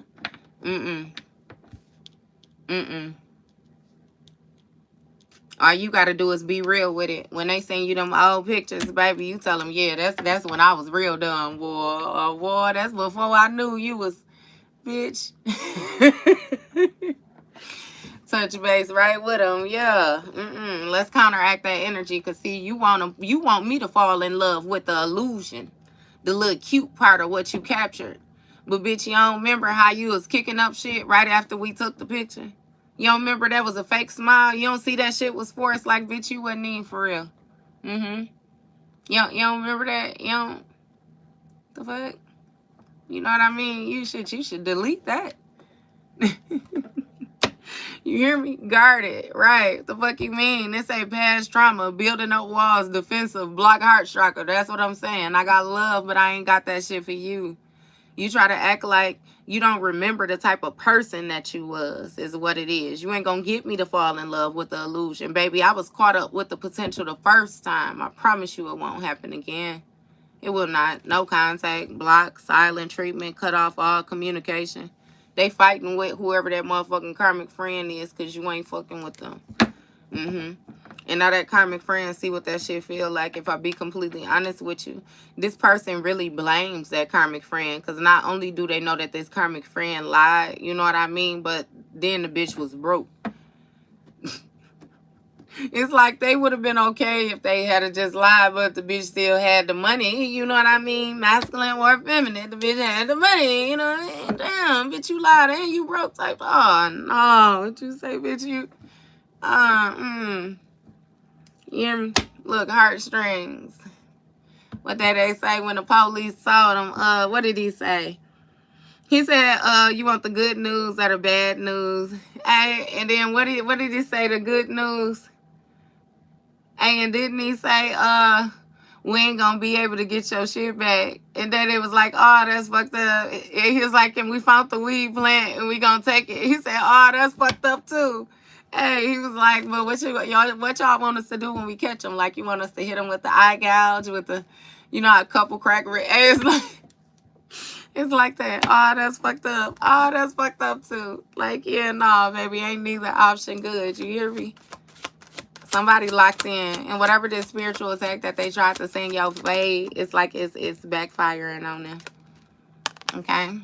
All you gotta do is be real with it. When they send you them old pictures, baby, you tell them, yeah, that's when I was real dumb, boy. Boy, that's before I knew you was, bitch. Touch base right with them, yeah. Let's counteract that energy, cause see, you want me to fall in love with the illusion, the little cute part of what you captured. But bitch, you don't remember how you was kicking up shit right after we took the picture? You don't remember that was a fake smile? You don't see that shit was forced? Like, bitch, you wasn't even for real. Mm-hmm. You don't remember that? You don't... The fuck? You know what I mean? You should delete that. You hear me? Guard it. Right. The fuck you mean? This ain't past trauma. Building up walls, defensive, block heart striker. That's what I'm saying. I got love, but I ain't got that shit for you. You try to act like you don't remember the type of person that you was, is what it is. You ain't gonna get me to fall in love with the illusion. Baby, I was caught up with the potential the first time. I promise you it won't happen again. It will not. No contact, block, silent treatment, cut off all communication. They fighting with whoever that motherfucking karmic friend is because you ain't fucking with them. And now that karmic friend see what that shit feel like. If I be completely honest with you, this person really blames that karmic friend because not only do they know that this karmic friend lied, you know what I mean, but then the bitch was broke. It's like they would have been okay if they had just lied, but the bitch still had the money. You know what I mean? Masculine or feminine. The bitch had the money. You know what I mean? Damn, bitch, you lied and you broke type. Oh, no. What you say, bitch? You... Yeah, look, heartstrings. What did they say when the police saw them? What did he say? He said, you want the good news or the bad news? Hey, and then what did he say? The good news? And didn't he say, we ain't gonna be able to get your shit back? And then it was like, oh, that's fucked up. And he was like, and we found the weed plant and we gonna take it. He said, oh, that's fucked up too. Hey, he was like, but what y'all want us to do when we catch them? Like, you want us to hit them with the eye gouge, with the, you know, a couple crack ribs? Hey, it's like that. Oh, that's fucked up. Oh, that's fucked up too. Like, yeah, no, baby, ain't neither option good. You hear me? Somebody locked in, and whatever this spiritual attack that they tried to send your way, it's like it's backfiring on them. Okay?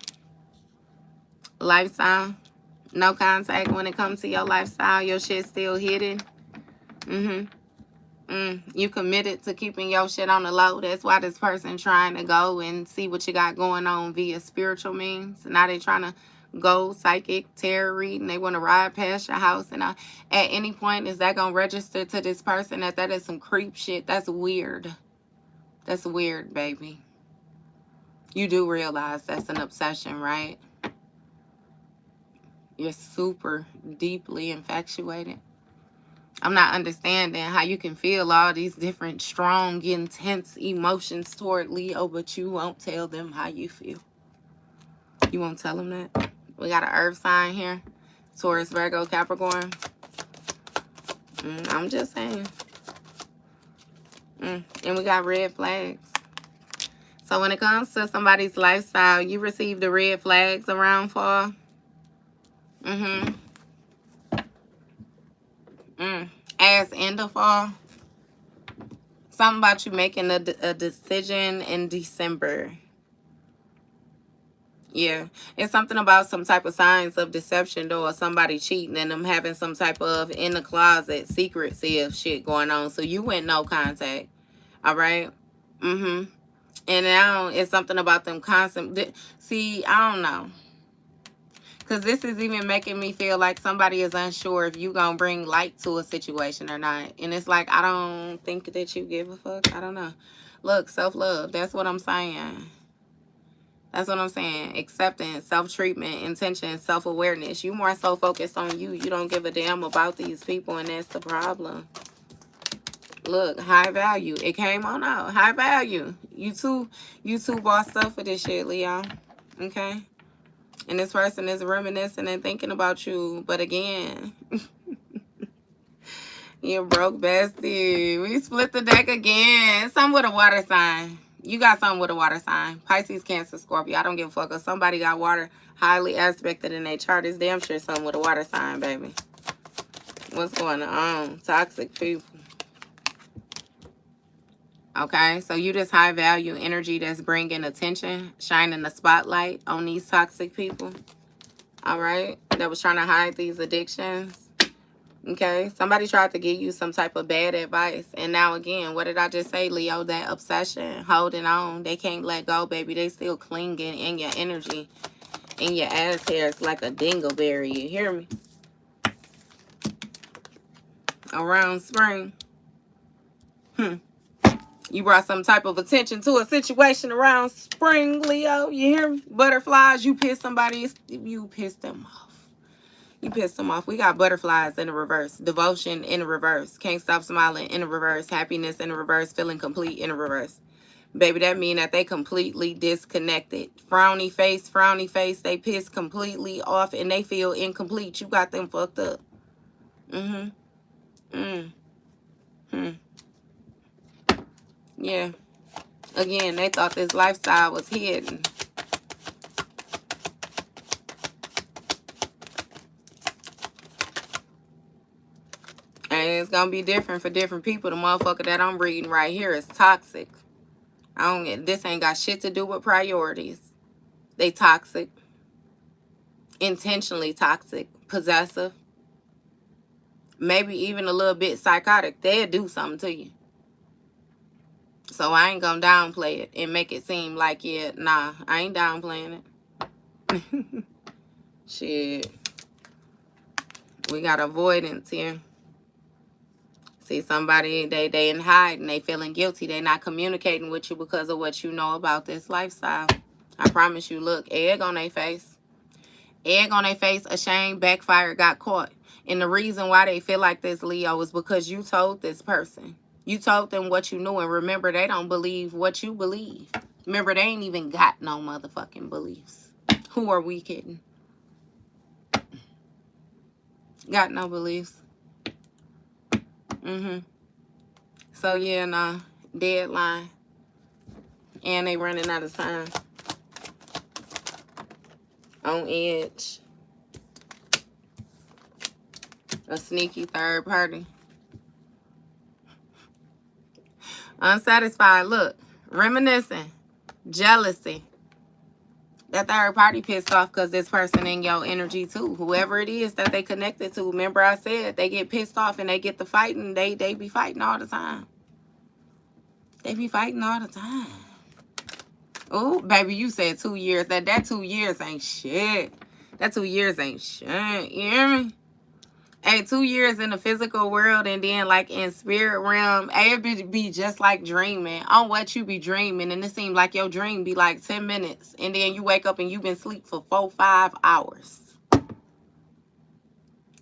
Lifestyle. No contact when it comes to your lifestyle. Your shit still hidden. You committed to keeping your shit on the low. That's why this person trying to go and see what you got going on via spiritual means. Now they trying to go psychic, tarot reading. They want to ride past your house. And at any point, is that going to register to this person that is some creep shit? That's weird. That's weird, baby. You do realize that's an obsession, right? You're super deeply infatuated. I'm not understanding how you can feel all these different strong, intense emotions toward Leo, but you won't tell them how you feel. You won't tell them that? We got an earth sign here. Taurus, Virgo, Capricorn. I'm just saying. And we got red flags. So when it comes to somebody's lifestyle, you receive the red flags around fall. As in the fall. Something about you making a decision in December. Yeah. It's something about some type of signs of deception, though, or somebody cheating and them having some type of in the closet secrecy of shit going on. So you went no contact. All right? And now it's something about them constant. See, I don't know. Because this is even making me feel like somebody is unsure if you going to bring light to a situation or not. And it's like, I don't think that you give a fuck. I don't know. Look, self-love. That's what I'm saying. That's what I'm saying. Acceptance, self-treatment, intention, self-awareness. You more so focused on you. You don't give a damn about these people, and that's the problem. Look, high value. It came on out. High value. You too bossed up for this shit, Leo. Okay? And this person is reminiscing and thinking about you. But again, you broke bestie. We split the deck again. Something with a water sign. You got something with a water sign. Pisces, Cancer, Scorpio. I don't give a fuck. If somebody got water highly aspected in their chart, it's damn sure something with a water sign, baby. What's going on? Toxic people. Okay, so you just high value energy that's bringing attention, shining the spotlight on these toxic people. All right, that was trying to hide these addictions. Okay, somebody tried to give you some type of bad advice. And now again, what did I just say, Leo? That obsession, holding on. They can't let go, baby. They still clinging in your energy, in your ass hairs like a dingleberry. You hear me? Around spring. You brought some type of attention to a situation around spring, Leo. You hear me? Butterflies, you pissed somebody. You pissed them off. You pissed them off. We got butterflies in the reverse. Devotion in the reverse. Can't stop smiling in the reverse. Happiness in the reverse. Feeling complete in the reverse. Baby, that mean that they completely disconnected. Frowny face. They pissed completely off and they feel incomplete. You got them fucked up. Yeah. Again, they thought this lifestyle was hidden. And it's gonna be different for different people. The motherfucker that I'm reading right here is toxic. This ain't got shit to do with priorities. They toxic. Intentionally toxic. Possessive. Maybe even a little bit psychotic. They'll do something to you. So I ain't gonna downplay it and make it seem like, yeah, nah, I ain't downplaying it. Shit. We got avoidance here. See, somebody, they in hiding, they feeling guilty, they not communicating with you because of what you know about this lifestyle. I promise you, look, egg on their face. Egg on their face, ashamed, backfired, got caught. And the reason why they feel like this, Leo, is because you told this person. You told them what you knew, and remember, they don't believe what you believe. Remember, they ain't even got no motherfucking beliefs. Who are we kidding? Got no beliefs. So, yeah, nah. Deadline. And they running out of time. On edge. A sneaky third party. Unsatisfied. Look. Reminiscing. Jealousy. That third party pissed off because this person in your energy too. Whoever it is that they connected to. Remember I said they get pissed off and they get to fighting. They be fighting all the time. They be fighting all the time. Oh, baby, you said 2 years. That 2 years ain't shit. That 2 years ain't shit. You hear me? Hey, 2 years in the physical world and then like in spirit realm, it be just like dreaming on what you be dreaming. And it seems like your dream be like 10 minutes. And then you wake up and you've been asleep for 4-5 hours.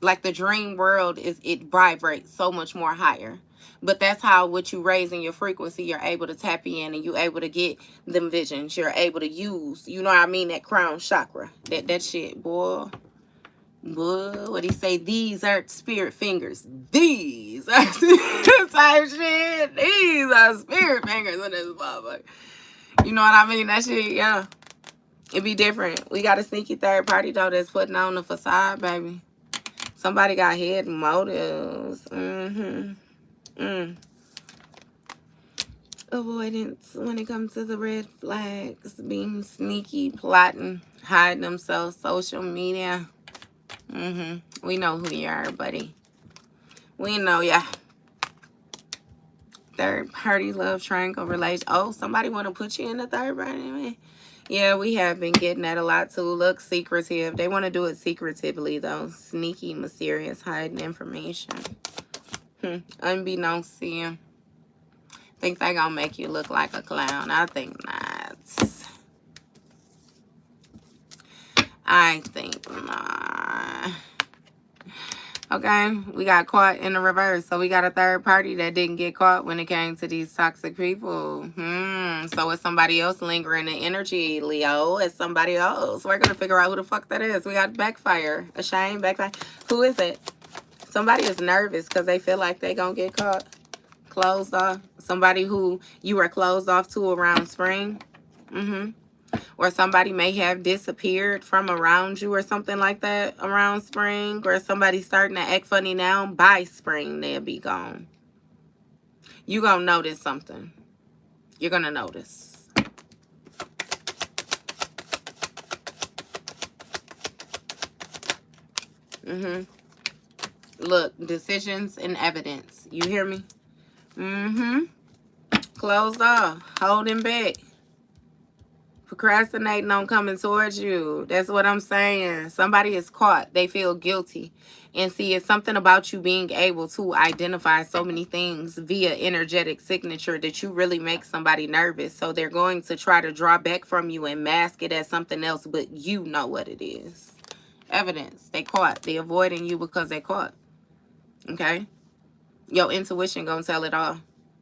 Like the dream world, it vibrates so much more higher. But that's how what you raise in your frequency, you're able to tap in and you're able to get them visions. You're able to use, you know what I mean, that crown chakra. That shit, boy. Boy, what he say? These are spirit fingers. These are type shit. These are spirit fingers in this motherfucker. You know what I mean? That shit, yeah. It be different. We got a sneaky third party, though, that's putting on the facade, baby. Somebody got hidden motives. Avoidance when it comes to the red flags. Being sneaky, plotting, hiding themselves, social media. We know who you are, buddy. We know ya. Third party love triangle relation. Oh, somebody want to put you in the third party? Yeah, we have been getting that a lot too. Look, secretive. They want to do it secretively though. Sneaky, mysterious, hiding information. Unbeknownst to you. Think they gonna make you look like a clown? I think not. I think not. Okay, we got caught in the reverse. So we got a third party that didn't get caught when it came to these toxic people. So it's somebody else lingering in energy, Leo. It's somebody else. We're going to figure out who the fuck that is. We got backfire. A shame, backfire. Who is it? Somebody is nervous because they feel like they going to get caught. Closed off. Somebody who you were closed off to around spring. Or somebody may have disappeared from around you or something like that around spring. Or somebody's starting to act funny now. By spring, they'll be gone. You're going to notice something. You're going to notice. Look, decisions and evidence. You hear me? Mm-hmm. Closed off. Holding back. Procrastinating on coming towards you. That's what I'm saying. Somebody is caught. They feel guilty. And see, it's something about you being able to identify so many things via energetic signature that you really make somebody nervous. So they're going to try to draw back from you and mask it as something else, but you know what it is. Evidence. They caught. They avoiding you because they caught. Okay? Your intuition gonna tell it all.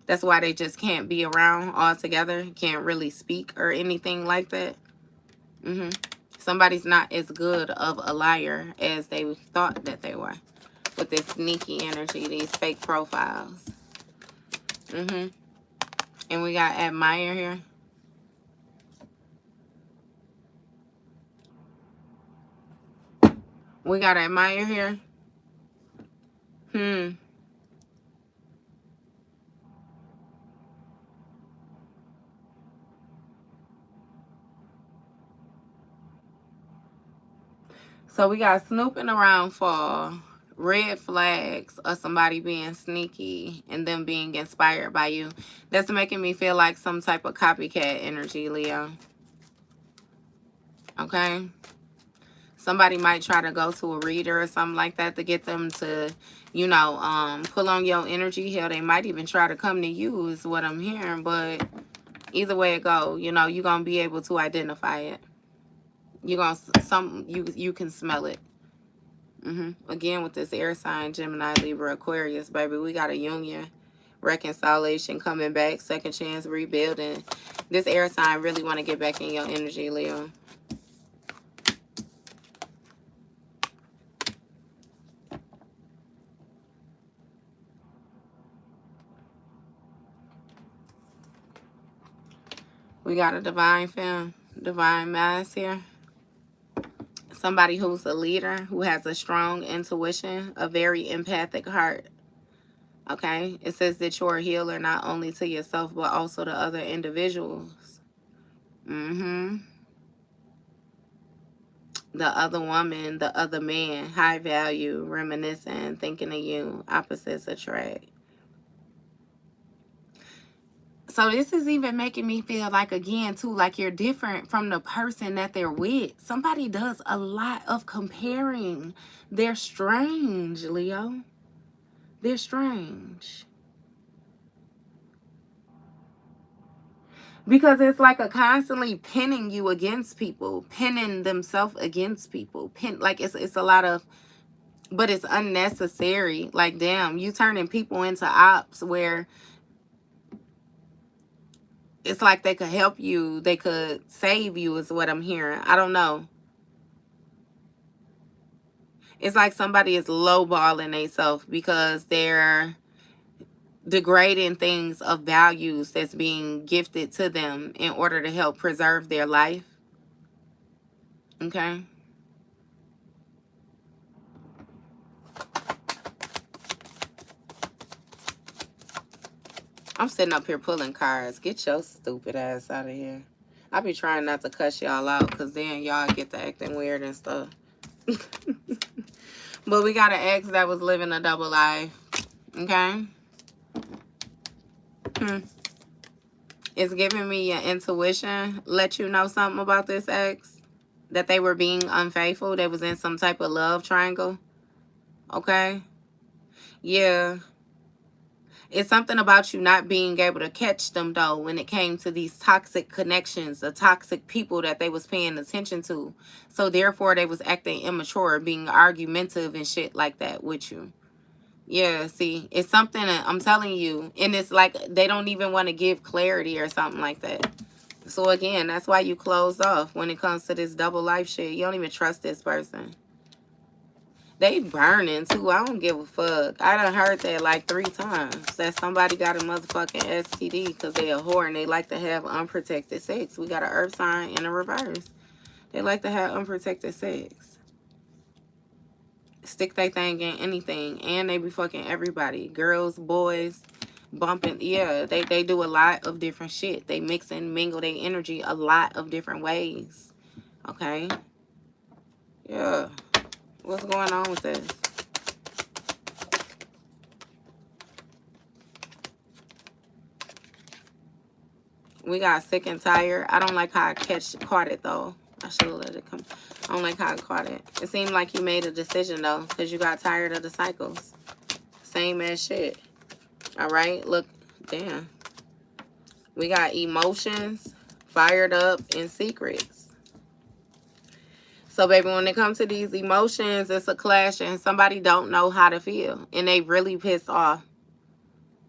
That's why they just can't be around altogether. Can't really speak or anything like that. Somebody's not as good of a liar as they thought that they were with this sneaky energy, these fake profiles. And we got admire here. We got admire here. So we got snooping around for red flags of somebody being sneaky and them being inspired by you. That's making me feel like some type of copycat energy, Leo. Okay? Somebody might try to go to a reader or something like that to get them to, you know, pull on your energy. Hell, they might even try to come to you is what I'm hearing. But either way it go, you know, you're going to be able to identify it. You're going to, you can smell it. Again, with this air sign, Gemini, Libra, Aquarius, baby, we got a union, reconciliation coming back, second chance, rebuilding. This air sign really want to get back in your energy, Leo. We got a divine femme, divine mass here. Somebody who's a leader, who has a strong intuition, a very empathic heart. Okay? It says that you're a healer not only to yourself, but also to other individuals. The other woman, the other man, high value, reminiscing, thinking of you, opposites attract. So this is even making me feel like, again, too, like you're different from the person that they're with. Somebody does a lot of comparing. They're strange, Leo. They're strange. Because it's like a constantly pinning you against people, pinning themselves against people. Like it's a lot of, but it's unnecessary. Like, damn, you turning people into ops where it's like they could help you, they could save you is what I'm hearing. I don't know. It's like somebody is lowballing themselves because they're degrading things of values that's being gifted to them in order to help preserve their life. Okay? I'm sitting up here pulling cards. Get your stupid ass out of here. I be trying not to cuss y'all out because then y'all get to acting weird and stuff. But we got an ex that was living a double life. Okay? It's giving me your intuition. Let you know something about this ex. That they were being unfaithful. They was in some type of love triangle. Okay? Yeah. It's something about you not being able to catch them, though, when it came to these toxic connections, the toxic people that they was paying attention to. So, therefore, they was acting immature, being argumentative and shit like that with you. Yeah, see, it's something that I'm telling you. And it's like they don't even want to give clarity or something like that. So, again, that's why you closed off when it comes to this double life shit. You don't even trust this person. They burning too. I don't give a fuck. I done heard that like 3 times. That somebody got a motherfucking STD because they a whore and they like to have unprotected sex. We got an earth sign in a reverse. They like to have unprotected sex. Stick their thing in anything. And they be fucking everybody. Girls, boys, bumping. Yeah, they do a lot of different shit. They mix and mingle their energy a lot of different ways. Okay? Yeah. What's going on with this? We got sick and tired. I don't like how I caught it, though. I should have let it come. I don't like how I caught it. It seemed like you made a decision, though, because you got tired of the cycles. Same as shit. All right? Look, damn. We got emotions, fired up, and secrets. So, baby, when it comes to these emotions, it's a clash, and somebody don't know how to feel, and they really pissed off.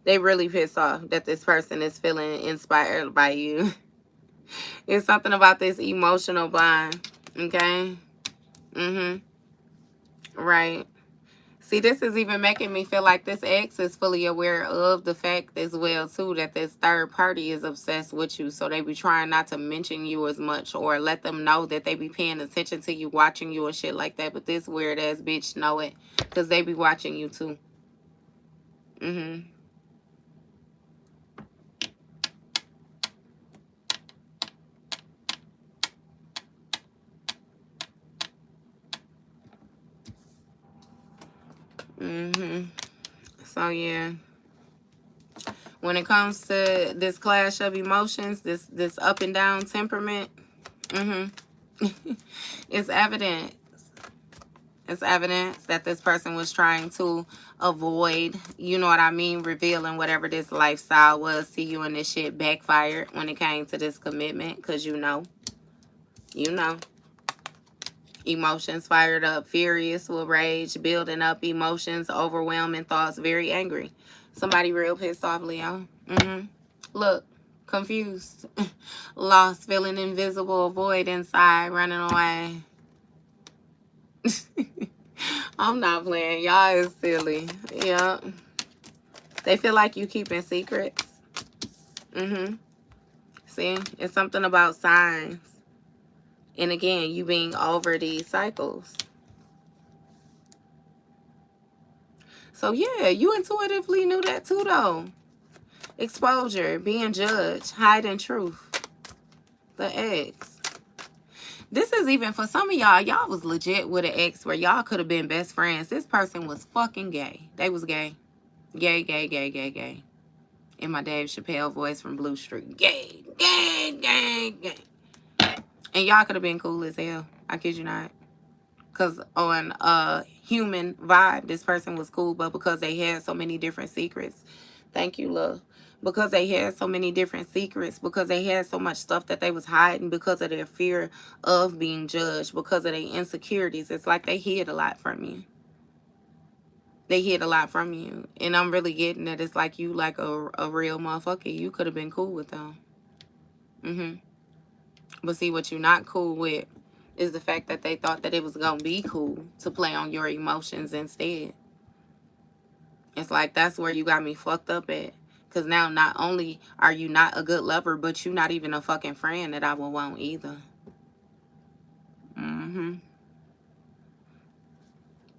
They really pissed off that this person is feeling inspired by you. It's something about this emotional bond, okay? Right. See, this is even making me feel like this ex is fully aware of the fact as well, too, that this third party is obsessed with you. So they be trying not to mention you as much or let them know that they be paying attention to you, watching you and shit like that. But this weird ass bitch know it because they be watching you, too. So, yeah. When it comes to this clash of emotions, this up and down temperament, it's evident. It's evidence that this person was trying to avoid, you know what I mean, revealing whatever this lifestyle was to you, and this shit backfired when it came to this commitment, because you know. Emotions fired up, furious with rage, building up emotions, overwhelming thoughts, very angry. Somebody real pissed off, Leo. Look, confused, lost, feeling invisible, void inside, running away. I'm not playing. Y'all is silly. Yeah. They feel like you keeping secrets. See? It's something about signs. And again, you being over these cycles. So yeah, you intuitively knew that too, though. Exposure, being judged, hiding truth. The ex. This is even for some of y'all. Y'all was legit with an ex where y'all could have been best friends. This person was fucking gay. They was gay. Gay, gay, gay, gay, gay. In my Dave Chappelle voice from Blue Street. Gay, gay, gay, gay. And y'all could have been cool as hell. I kid you not. Because on a human vibe, this person was cool. But because they had so many different secrets. Thank you, love. Because they had so many different secrets. Because they had so much stuff that they was hiding. Because of their fear of being judged. Because of their insecurities. It's like they hid a lot from you. They hid a lot from you. And I'm really getting that it's like you like a real motherfucker. You could have been cool with them. But see, what you're not cool with is the fact that they thought that it was going to be cool to play on your emotions instead. It's like that's where you got me fucked up at. Because now not only are you not a good lover, but you're not even a fucking friend that I would want either.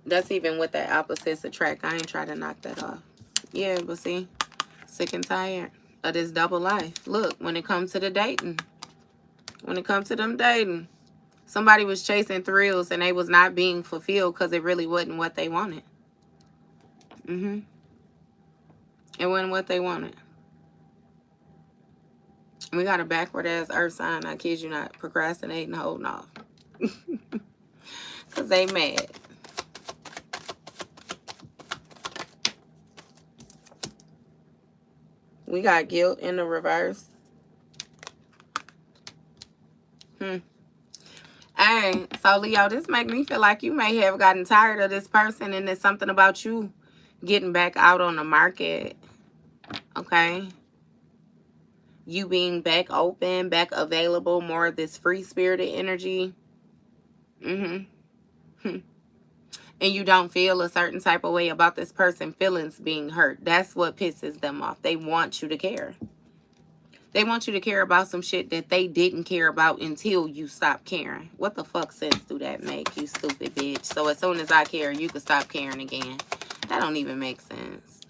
That's even with that opposites attract. I ain't trying to knock that off. Yeah, but see, sick and tired of this double life. Look, when it comes to the dating, when it comes to them dating, somebody was chasing thrills and they was not being fulfilled because it really wasn't what they wanted. It wasn't what they wanted. We got a backward ass earth sign. I kid you not. Procrastinating, holding off. Because they mad. We got guilt in the reverse. Hey, so Leo, this make me feel like you may have gotten tired of this person and it's something about you getting back out on the market. Okay? You being back open, back available, more of this free-spirited energy. And you don't feel a certain type of way about this person's feelings being hurt. That's what pisses them off. They want you to care. They want you to care about some shit that they didn't care about until you stop caring. What the fuck sense do that make, you stupid bitch? So as soon as I care, you can stop caring again. That don't even make sense.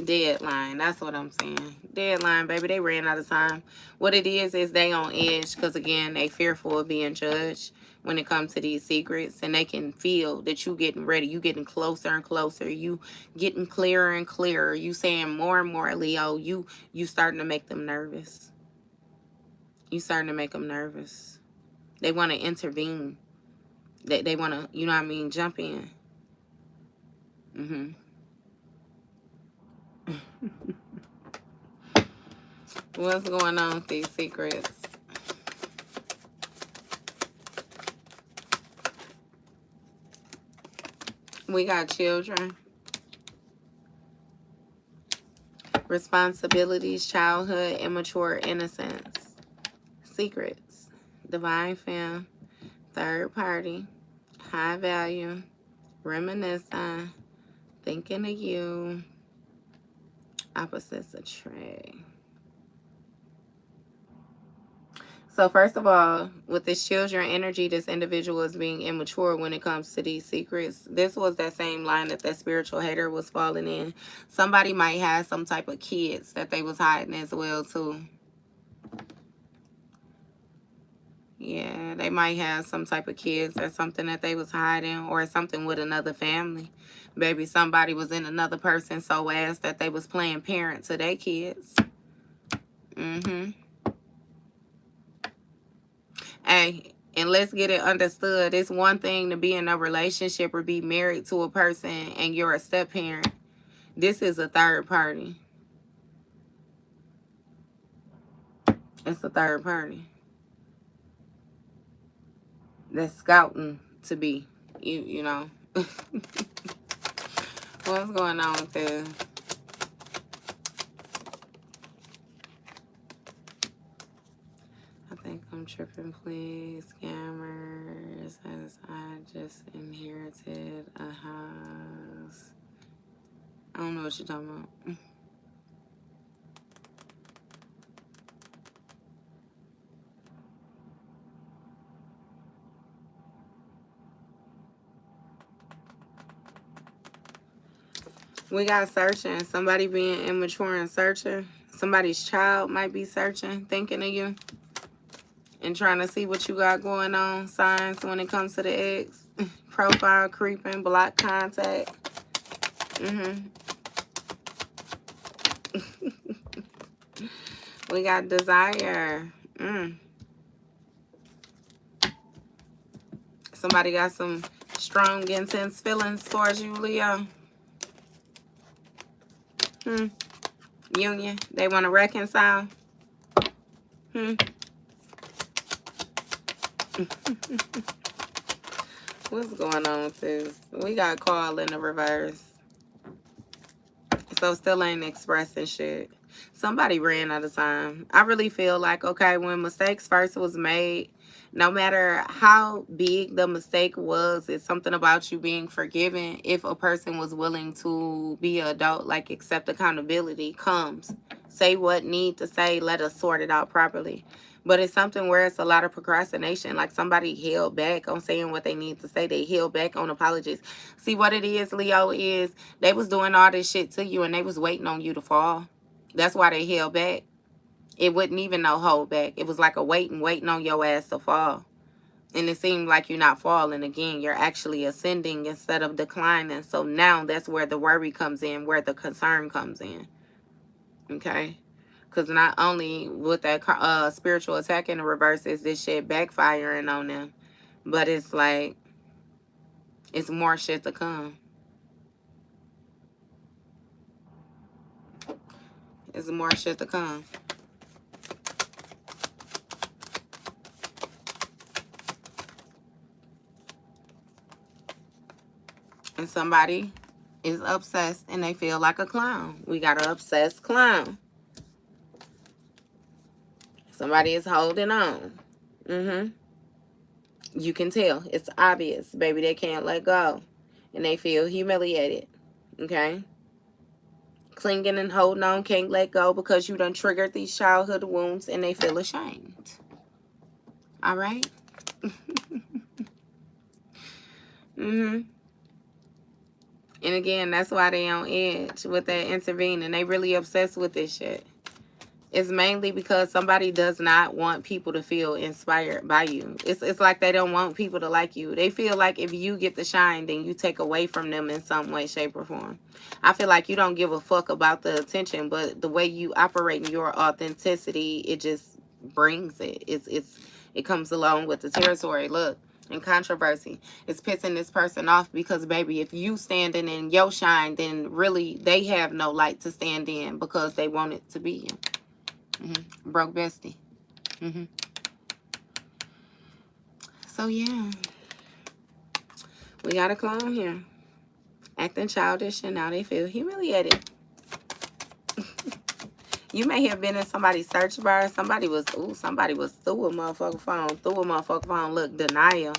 Deadline. That's what I'm saying. Deadline, baby. They ran out of time. What it is they on edge because, again, they fearful of being judged when it comes to these secrets. And they can feel that you getting ready. You getting closer and closer. You getting clearer and clearer. You saying more and more, Leo. You starting to make them nervous. You starting to make them nervous. They want to intervene. They want to, you know what I mean, jump in. What's going on with these secrets? We got children, responsibilities, childhood, immature innocence, secrets, divine femme, third party, high value, reminiscing, thinking of you, opposites attract. So first of all, with this children energy, this individual is being immature when it comes to these secrets. This was that same line that spiritual hater was falling in. Somebody might have some type of kids that they was hiding as well too. Yeah, they might have some type of kids or something that they was hiding, or something with another family. Maybe somebody was in another person so ass that they was playing parent to their kids. Hey, and let's get it understood. It's one thing to be in a relationship or be married to a person and you're a step parent. This is a third party. It's a third party that's scouting to be, you know. What's going on with this? I think I'm tripping, please. Scammers, as I just inherited a house. I don't know what you're talking about. We got searching. Somebody being immature and searching. Somebody's child might be searching, thinking of you, and trying to see what you got going on. Signs when it comes to the ex. Profile creeping, block contact. We got desire. Somebody got some strong, intense feelings towards you, Leo. Union. They want to reconcile. What's going on with this? We got call in the reverse. So still ain't expressing shit. Somebody ran out of time. I really feel like, okay, when mistakes first was made, no matter how big the mistake was, it's something about you being forgiven. If a person was willing to be an adult, like accept accountability, comes. Say what need to say, let us sort it out properly. But it's something where it's a lot of procrastination. Like somebody held back on saying what they need to say. They held back on apologies. See what it is, Leo, is they was doing all this shit to you and they was waiting on you to fall. That's why they held back. It wasn't even no hold back. It was like a waiting on your ass to fall. And it seemed like you're not falling again. You're actually ascending instead of declining. So now that's where the worry comes in, where the concern comes in. Okay? Because not only with that spiritual attack in the reverse is this shit backfiring on them, but it's like, it's more shit to come. It's more shit to come. And somebody is obsessed and they feel like a clown. We got an obsessed clown. Somebody is holding on. You can tell. It's obvious. Baby, they can't let go. And they feel humiliated. Okay? Clinging and holding on, can't let go because you done triggered these childhood wounds and they feel ashamed. All right? And again, that's why they on edge with that intervening. They really obsessed with this shit. It's mainly because somebody does not want people to feel inspired by you. It's like they don't want people to like you. They feel like if you get the shine, then you take away from them in some way, shape, or form. I feel like you don't give a fuck about the attention, but the way you operate in your authenticity, it just brings it. It comes along with the territory. Look, and controversy. It's pissing this person off because, baby, if you standing in your shine, then really they have no light to stand in because they want it to be you. Broke bestie. So yeah, we got a clown here acting childish, and now they feel humiliated. You may have been in somebody's search bar. Somebody was through a motherfucking phone. Look, denial.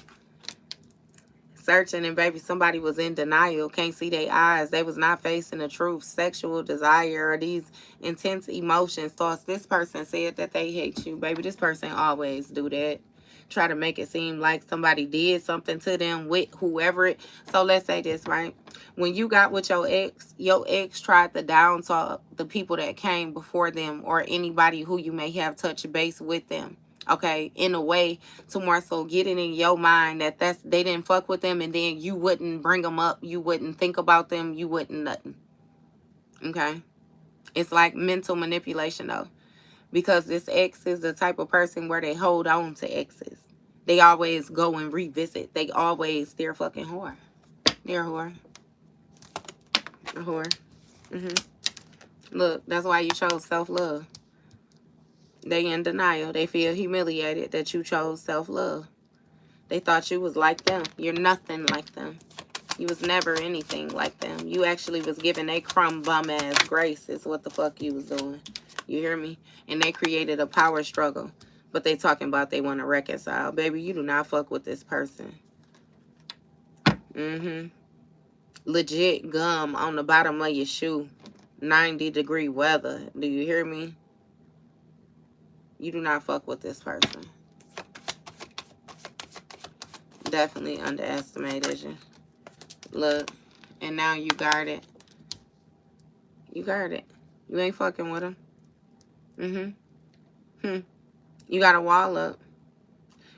Searching, and baby, somebody was in denial. Can't see their eyes. They was not facing the truth. Sexual desire or these intense emotions, thoughts. This person said that they hate you. Baby, this person always do that. Try to make it seem like somebody did something to them with whoever it. So let's say this, right? When you got with your ex tried to down talk the people that came before them or anybody who you may have touched base with them. Okay, in a way to more so get it in your mind that they didn't fuck with them, and then you wouldn't bring them up, you wouldn't think about them, you wouldn't nothing. Okay, it's like mental manipulation though, because this ex is the type of person where they hold on to exes. They always go and revisit. They're fucking whore. They're a whore. A whore. Look, that's why you chose self-love. They in denial. They feel humiliated that you chose self-love. They thought you was like them. You're nothing like them. You was never anything like them. You actually was giving a crumb bum ass grace is what the fuck you was doing. You hear me? And they created a power struggle. But they talking about they want to reconcile. Baby, you do not fuck with this person. Legit gum on the bottom of your shoe. 90-degree weather. Do you hear me? You do not fuck with this person. Definitely underestimated you. Look, and now you guard it. You guard it. You ain't fucking with him. You got a wall up.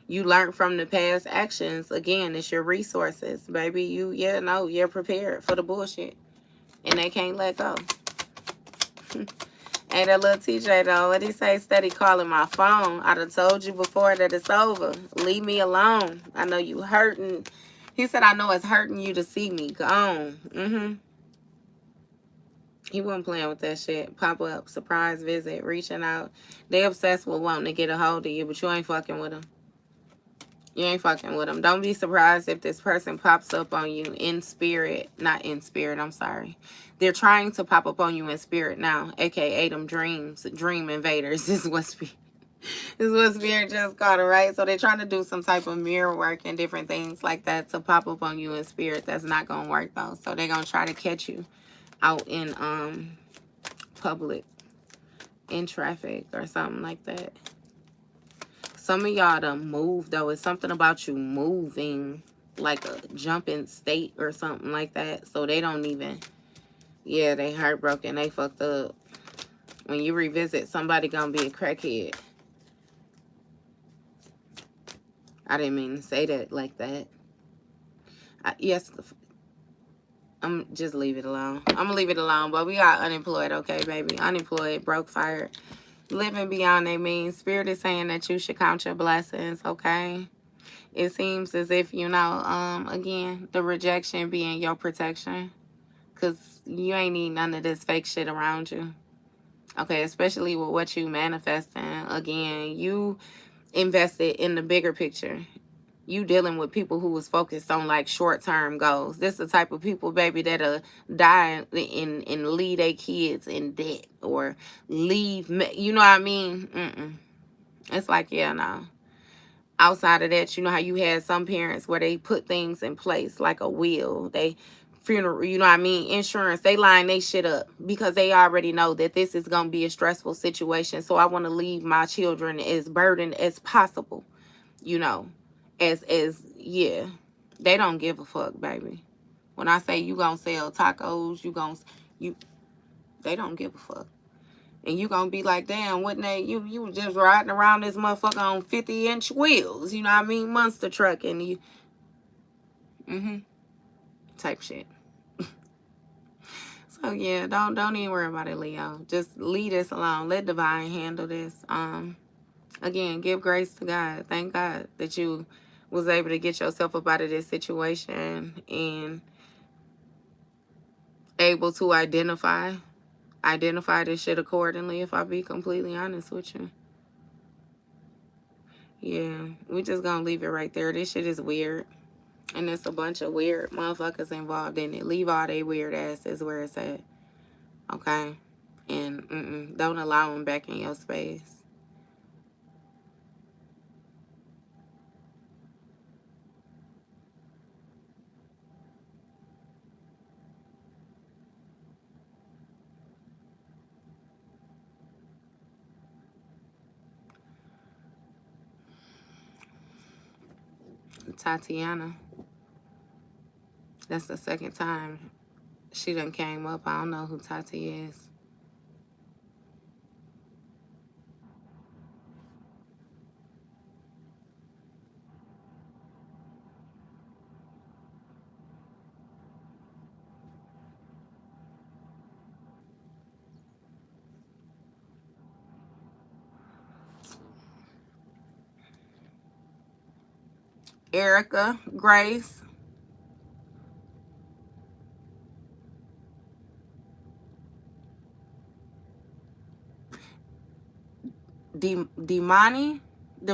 You learned from the past actions. Again, it's your resources, baby. You're prepared for the bullshit. And they can't let go. Hey, that little TJ though, what he say? Steady calling my phone. I done told you before that it's over. Leave me alone. I know you hurting. He said, I know it's hurting you to see me. Go on. He wasn't playing with that shit. Pop up, surprise visit, reaching out. They obsessed with wanting to get a hold of you, but you ain't fucking with them. You ain't fucking with them. Don't be surprised if this person pops up on you in spirit. Not in spirit, I'm sorry. They're trying to pop up on you in spirit now, aka them dreams. Dream invaders is what spirit just called it, right? So they're trying to do some type of mirror work and different things like that to pop up on you in spirit. That's not gonna work though. So they're gonna try to catch you out in public, in traffic or something like that. Some of y'all done moved though. It's something about you moving, like a jumping state or something like that. So they don't even, yeah, they heartbroken. They fucked up. When you revisit, somebody gonna be a crackhead. I didn't mean to say that like that. Yes, just leave it alone. I'm gonna leave it alone. But we got unemployed, okay, baby? Unemployed, broke, fired, living beyond their means. Spirit is saying that you should count your blessings, okay? It seems as if, again, the rejection being your protection. Because you ain't need none of this fake shit around you. Okay, especially with what you manifesting. Again, you invested in the bigger picture. You dealing with people who was focused on like short-term goals. This is the type of people, baby, that'll die and leave their kids in debt or leave, you know what I mean? It's like, yeah, no. Outside of that, you know how you had some parents where they put things in place like a will, they funeral, you know what I mean, insurance, they line they shit up because they already know that this is gonna be a stressful situation. So I want to leave my children as burdened as possible, yeah. They don't give a fuck, baby. When I say you gonna sell tacos, they don't give a fuck. And you gonna be like, damn, wouldn't they, you was just riding around this motherfucker on 50-inch wheels, you know what I mean, monster truck, and you type shit. So yeah, don't even worry about it, Leo. Just leave this alone. Let divine handle this. Again, give grace to God. Thank God that you was able to get yourself up out of this situation and able to identify this shit accordingly, if I be completely honest with you. Yeah, we just gonna leave it right there. This shit is weird. And there's a bunch of weird motherfuckers involved in it. Leave all they weird asses where it's at. Okay? And don't allow them back in your space. Tatiana. That's the second time she done came up. I don't know who Tati is. Erica, Grace, Demani, the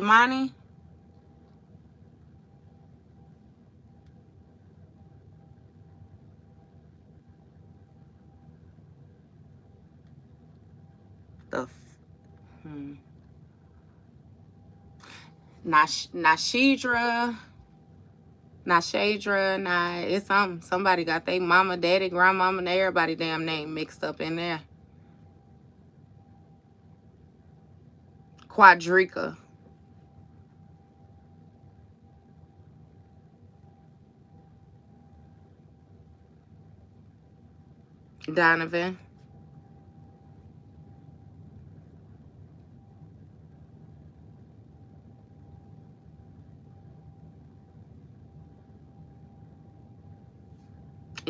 Nashidra, it's somebody got their mama, daddy, grandmama, and everybody damn name mixed up in there. Quadrica, Donovan,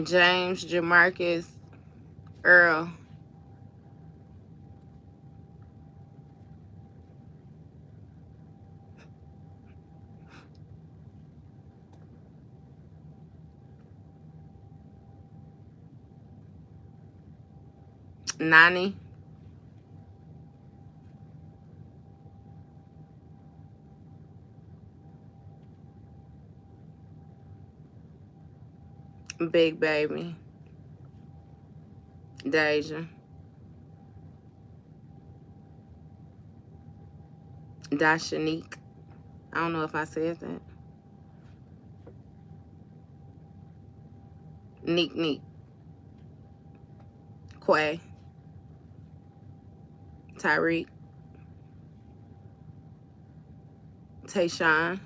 James, Jamarcus, Earl, Nani, Big Baby, Deja, Dashanique. I don't know if I said that. Neek, Quay, Tyreek, Tayshawn,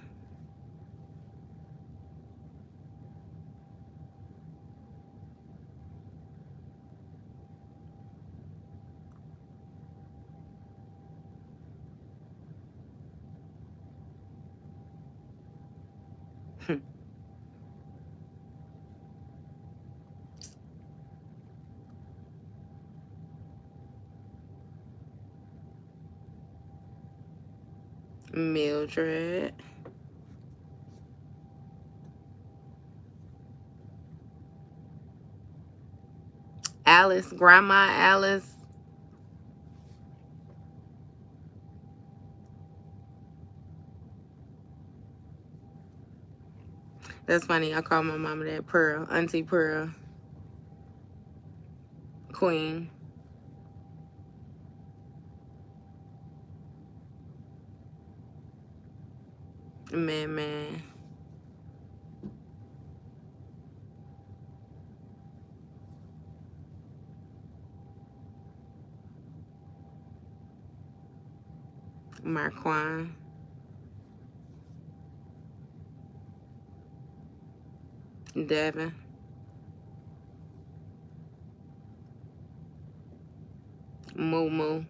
Mildred, Alice, Grandma Alice. That's funny. I call my mama that Pearl, Auntie Pearl, Queen, Man, Marquand, Devin, Moo Moo,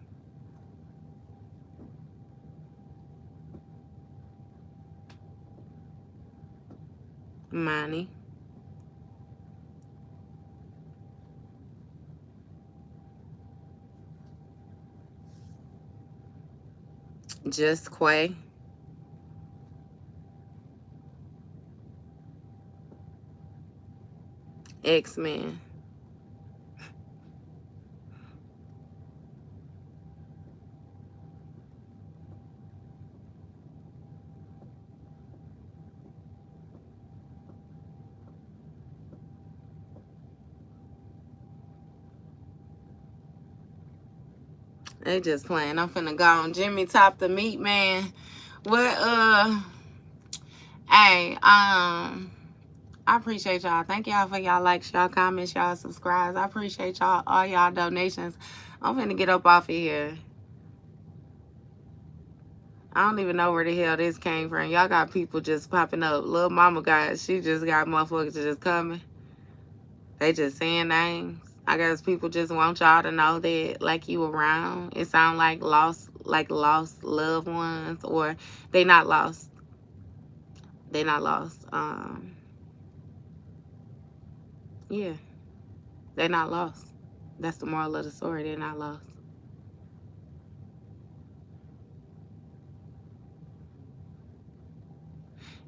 Monty, Just Quay. X-Men. They just playing. I'm finna go on Jimmy Top the Meat Man. What hey, I appreciate y'all. Thank y'all for y'all likes, y'all comments, y'all subscribes. I appreciate y'all, all y'all donations. I'm finna get up off of here. I don't even know where the hell this came from. Y'all got people just popping up. Little mama she just got motherfuckers just coming. They just saying names. I guess people just want y'all to know that, like, you around. It sound like lost loved ones, or they not lost. They not lost. Yeah, they not lost. That's the moral of the story. They're not lost.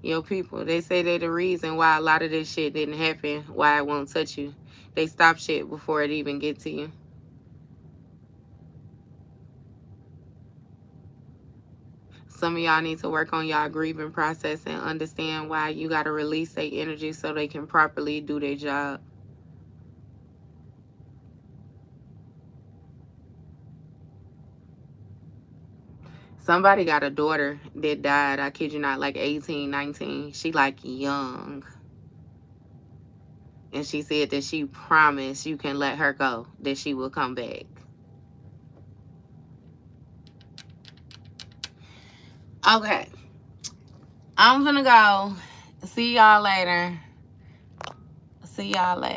Your people, they say they're the reason why a lot of this shit didn't happen, why it won't touch you. They stop shit before it even get to you. Some of y'all need to work on y'all grieving process and understand why you got to release their energy so they can properly do their job. Somebody got a daughter that died, I kid you not, like 18, 19. She like young. And she said that she promised you can let her go, that she will come back. Okay. I'm gonna go. See y'all later. See y'all later.